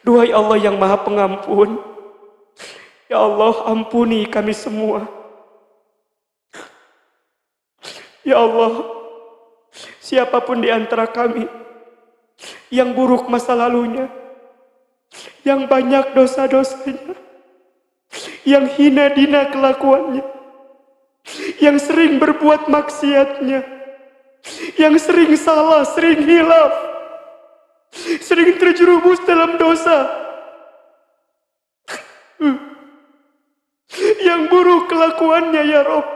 Duhai Allah yang Maha Pengampun, ya Allah, ampuni kami semua. Ya Allah, siapapun di antara kami yang buruk masa lalunya, yang banyak dosa-dosanya, yang hina dina kelakuannya, yang sering berbuat maksiatnya, yang sering salah, sering hilaf, sering terjerumus dalam dosa, yang buruk kelakuannya ya Rob,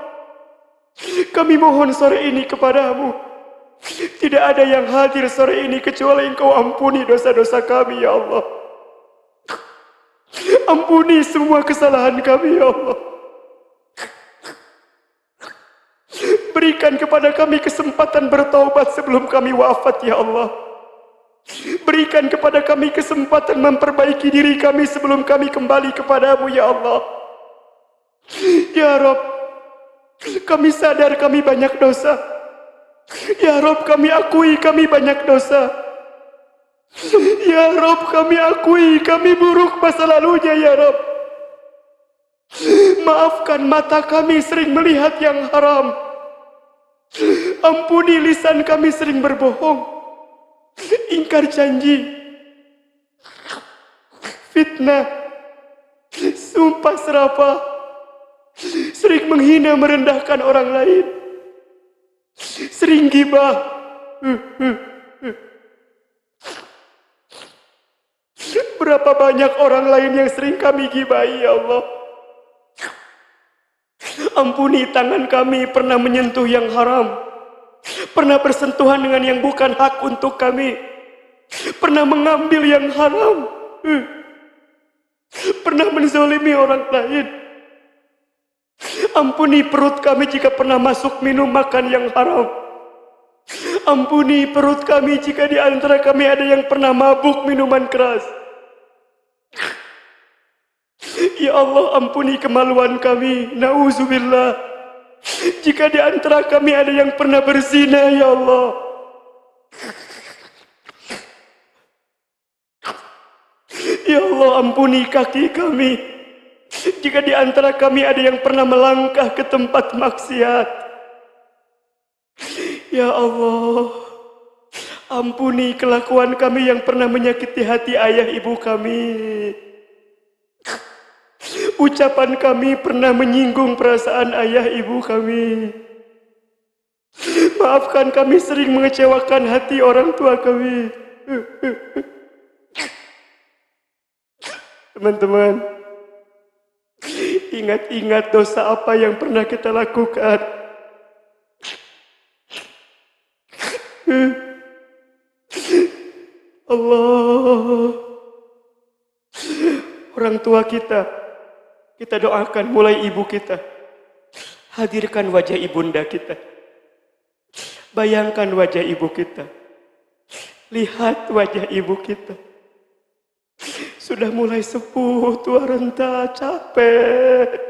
kami mohon sore ini kepadamu. Tidak ada yang hadir sore ini kecuali Engkau ampuni dosa-dosa kami ya Allah. Ampuni semua kesalahan kami ya Allah. Berikan kepada kami kesempatan bertaubat sebelum kami wafat ya Allah. Berikan kepada kami kesempatan memperbaiki diri kami sebelum kami kembali kepadamu ya Allah. Ya Rabb, kami sadar kami banyak dosa. Ya Rabb, kami akui kami banyak dosa. Ya Rabb, kami akui kami buruk masa lalunya ya Rabb. Maafkan mata kami sering melihat yang haram. Ampuni lisan kami sering berbohong, ingkar janji, fitnah, sumpah serapah, sering menghina merendahkan orang lain, sering gibah. Berapa banyak orang lain yang sering kami gibahi ya Allah. Ampuni tangan kami pernah menyentuh yang haram, pernah bersentuhan dengan yang bukan hak untuk kami, pernah mengambil yang haram, pernah menzalimi orang lain. Ampuni perut kami jika pernah masuk minum makan yang haram. Ampuni perut kami jika di antara kami ada yang pernah mabuk minuman keras. Ya Allah, ampuni kemaluan kami. Nauzubillah. Jika di antara kami ada yang pernah berzina, ya Allah. Ya Allah, ampuni kaki kami. Jika di antara kami ada yang pernah melangkah ke tempat maksiat. Ya Allah, ampuni kelakuan kami yang pernah menyakiti hati ayah ibu kami. Ucapan kami pernah menyinggung perasaan ayah ibu kami. Maafkan kami sering mengecewakan hati orang tua kami. Teman-teman, ingat-ingat dosa apa yang pernah kita lakukan. Allah, orang tua kita doakan mulai ibu kita. Hadirkan wajah ibunda kita. Bayangkan wajah ibu kita. Lihat wajah ibu kita. Sudah mulai sepuh, tua renta, capek.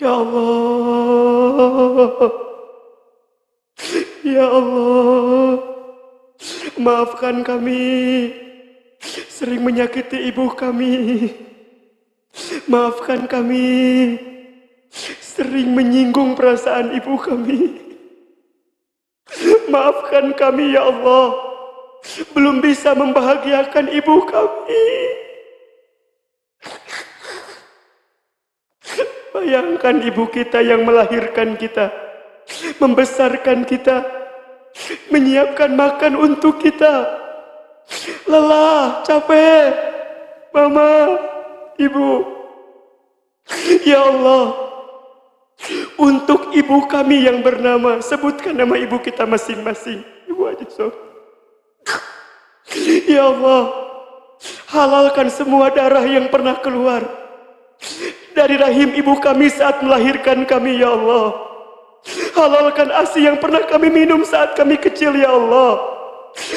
Ya Allah, ya Allah, maafkan kami sering menyakiti ibu kami. Maafkan kami sering menyinggung perasaan ibu kami. Maafkan kami ya Allah, belum bisa membahagiakan ibu kami. Bayangkan ibu kita yang melahirkan kita, membesarkan kita, menyiapkan makan untuk kita. Lelah, capek, mama, ibu. Ya Allah, untuk ibu kami yang bernama, sebutkan nama ibu kita masing-masing. Ibu aja so. Ya Allah, halalkan semua darah yang pernah keluar dari rahim ibu kami saat melahirkan kami, ya Allah. Halalkan ASI yang pernah kami minum saat kami kecil, ya Allah.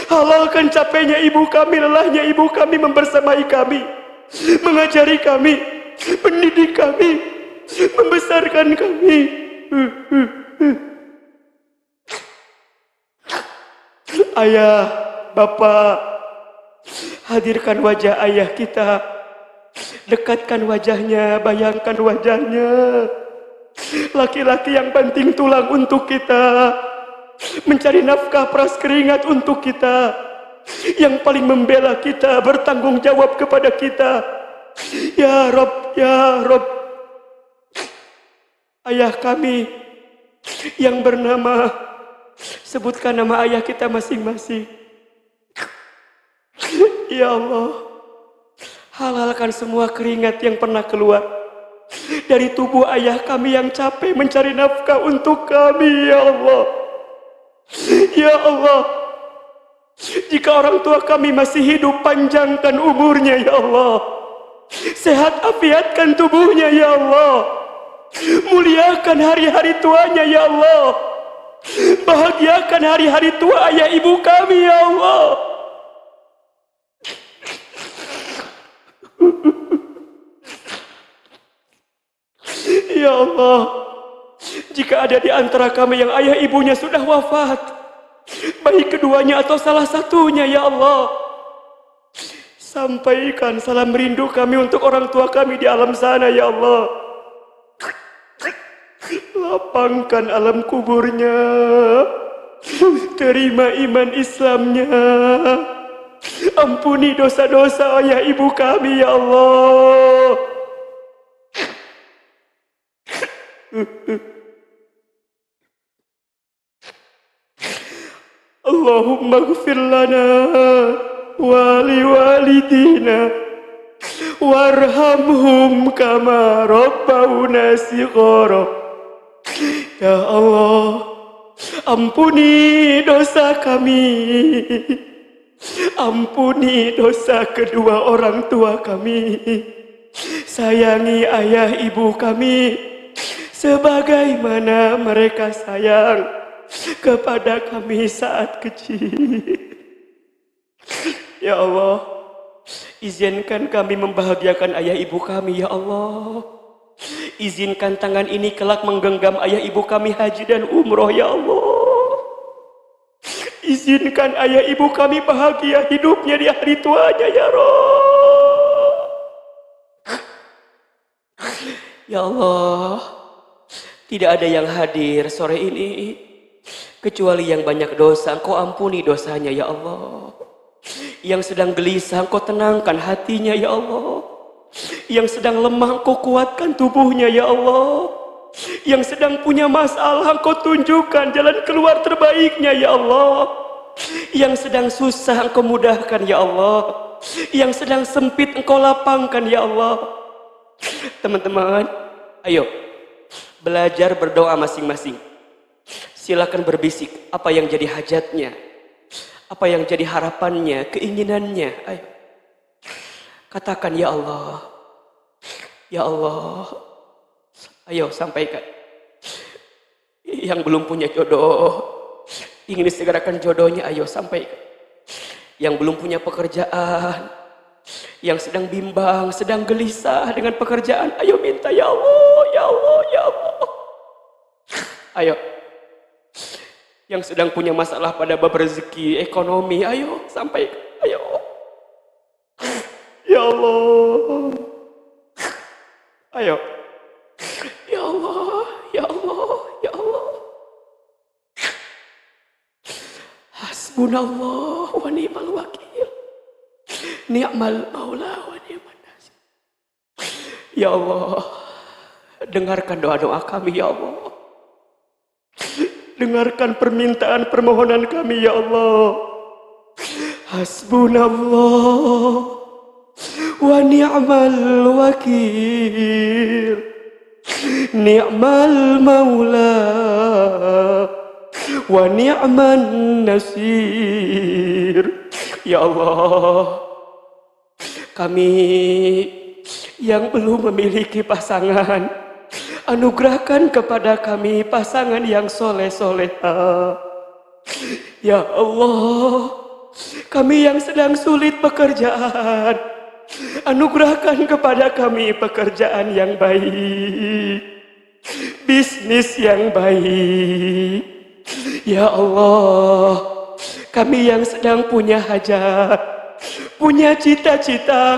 Halalkan capeknya ibu kami, lelahnya ibu kami membersamai kami, mengajari kami, mendidik kami, membesarkan kami. Ayah, Bapak, hadirkan wajah ayah kita. Dekatkan wajahnya, bayangkan wajahnya. Laki-laki yang banting tulang untuk kita, mencari nafkah peras keringat untuk kita, yang paling membela kita, bertanggung jawab kepada kita. Ya Rob, ya Rob. Ayah kami yang bernama, sebutkan nama ayah kita masing-masing. Ya Allah, halalkan semua keringat yang pernah keluar dari tubuh ayah kami yang capek mencari nafkah untuk kami, ya Allah. Ya Allah, jika orang tua kami masih hidup, panjangkan umurnya, ya Allah. Sehat afiatkan tubuhnya, ya Allah. Muliakan hari-hari tuanya, ya Allah. Bahagiakan hari-hari tua ayah ibu kami, ya Allah. Ya Allah, jika ada di antara kami yang ayah ibunya sudah wafat, baik keduanya atau salah satunya, ya Allah, sampaikan salam rindu kami untuk orang tua kami di alam sana, ya Allah. Lapangkan alam kuburnya, terima iman Islamnya, ampuni dosa-dosa ayah ibu kami, ya Allah. Allahumma ighfir lana wa liwalidina warhamhum kama rabbauna shighara. Ya Allah, ampuni dosa kami, ampuni dosa kedua orang tua kami, sayangi ayah ibu kami sebagaimana mereka sayang kepada kami saat kecil. Ya Allah, izinkan kami membahagiakan ayah ibu kami, ya Allah. Izinkan tangan ini kelak menggenggam ayah ibu kami haji dan umroh, ya Allah. Izinkan ayah ibu kami bahagia hidupnya di hari tuanya, ya Rabb. Ya Allah, tidak ada yang hadir sore ini kecuali yang banyak dosa. Engkau ampuni dosanya, ya Allah. Yang sedang gelisah, Engkau tenangkan hatinya, ya Allah. Yang sedang lemah, Engkau kuatkan tubuhnya, ya Allah. Yang sedang punya masalah, Engkau tunjukkan jalan keluar terbaiknya, ya Allah. Yang sedang susah, Engkau mudahkan, ya Allah. Yang sedang sempit, Engkau lapangkan, ya Allah. Teman-teman, ayo belajar berdoa masing-masing. Silakan berbisik apa yang jadi hajatnya, apa yang jadi harapannya, keinginannya. Ayo katakan, ya Allah, ya Allah. Ayo sampaikan. Yang belum punya jodoh, ingin disegerakan jodohnya, ayo sampaikan. Yang belum punya pekerjaan, yang sedang bimbang, sedang gelisah dengan pekerjaan, ayo minta, ya Allah, ya Allah, ya Allah. Ayo. Yang sedang punya masalah pada bab rezeki, ekonomi, ayo sampaikan, ayo. Ya Allah. Ayo. Ya Allah, ya Allah, ya Allah. Hasbunallah wa ni'mal wakil. Ni'mal maula wa ni'man nasir. Ya Allah, dengarkan doa-doa kami, ya Allah. Dengarkan permintaan permohonan kami, ya Allah. Hasbunallah wa ni'mal wakil. Ni'mal maula wa ni'man nasir. Ya Allah, kami yang belum memiliki pasangan, anugerahkan kepada kami pasangan yang soleh-soleha. Ya Allah, kami yang sedang sulit pekerjaan, anugerahkan kepada kami pekerjaan yang baik, bisnis yang baik. Ya Allah, kami yang sedang punya hajat, punya cita-cita,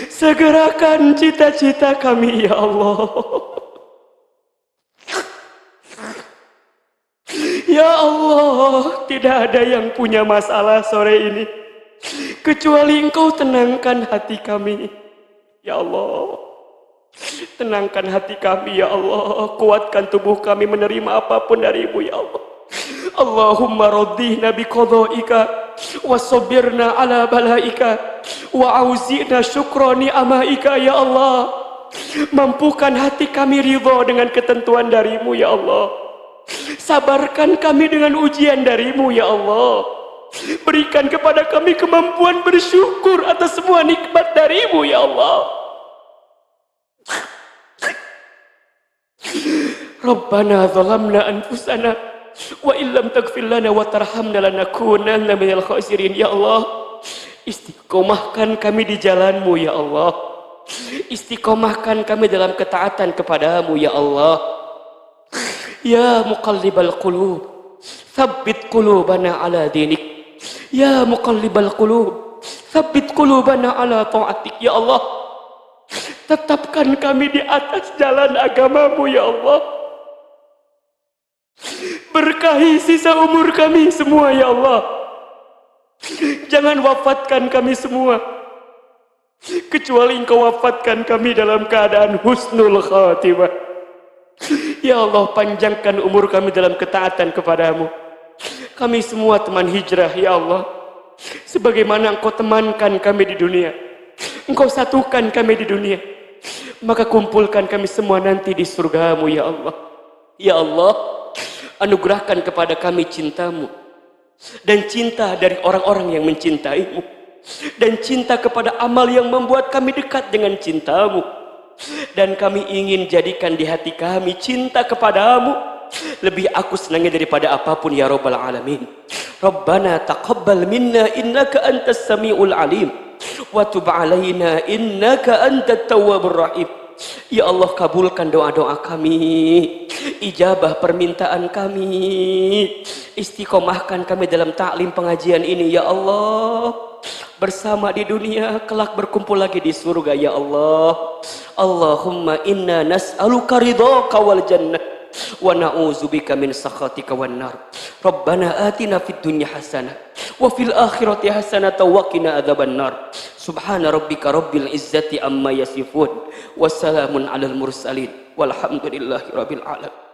segerakan cita-cita kami, ya Allah. Ya Allah, tidak ada yang punya masalah sore ini kecuali Engkau tenangkan hati kami, ya Allah. Tenangkan hati kami, ya Allah. Kuatkan tubuh kami menerima apapun darimu, ya Allah. Allahumma raddihna biqadha'ika wa sabirna ala balaika wa auzina syukra ni'amaika, ya Allah. Mampukan hati kami ridha dengan ketentuan darimu, ya Allah. Sabarkan kami dengan ujian darimu, ya Allah. Berikan kepada kami kemampuan bersyukur atas semua nikmat darimu, ya Allah. Rabbana zalamna anfusana wa illam taghfir lana wa tarhamna lanakunanna minal khasirin. Ya Allah, istiqomahkan kami di jalanmu, ya Allah. Istiqomahkan kami dalam ketaatan kepadamu, ya Allah. Ya muqallibal qulub, tsabbit qulubana ala dinik. Ya muqallibal qulub, tsabbit qulubana ala ta'atik. Ya Allah, tetapkan kami di atas jalan agamamu, ya Allah. Berkahi sisa umur kami semua, ya Allah. Jangan wafatkan kami semua kecuali Engkau wafatkan kami dalam keadaan husnul khatimah. Ya Allah, panjangkan umur kami dalam ketaatan kepadamu. Kami semua teman hijrah, ya Allah. Sebagaimana Engkau temankan kami di dunia, Engkau satukan kami di dunia, maka kumpulkan kami semua nanti di surgamu ya Allah. Ya Allah, anugerahkan kepada kami cintamu dan cinta dari orang-orang yang mencintaimu, dan cinta kepada amal yang membuat kami dekat dengan cintamu. Dan kami ingin jadikan di hati kami cinta kepadamu lebih aku senangi daripada apapun ya Rabbal Alamin. Rabbana taqabbal minna innaka antas sami'ul alim wa tub alaina innaka antat tawwabur rahim. Ya Allah, kabulkan doa-doa kami, ijabah permintaan kami, istiqomahkan kami dalam taklim pengajian ini ya Allah. Bersama di dunia, kelak berkumpul lagi di surga ya Allah. Allahumma inna nas'aluka ridhaka wal jannah wa na'udzubika min sakhatika wan nar. Rabbana atina fid dunya hasanah wa fil akhirati hasanah wa qina adzaban nar. Subhana rabbika rabbil izzati amma yasifun wa salamun alal mursalin walhamdulillahi rabbil alamin.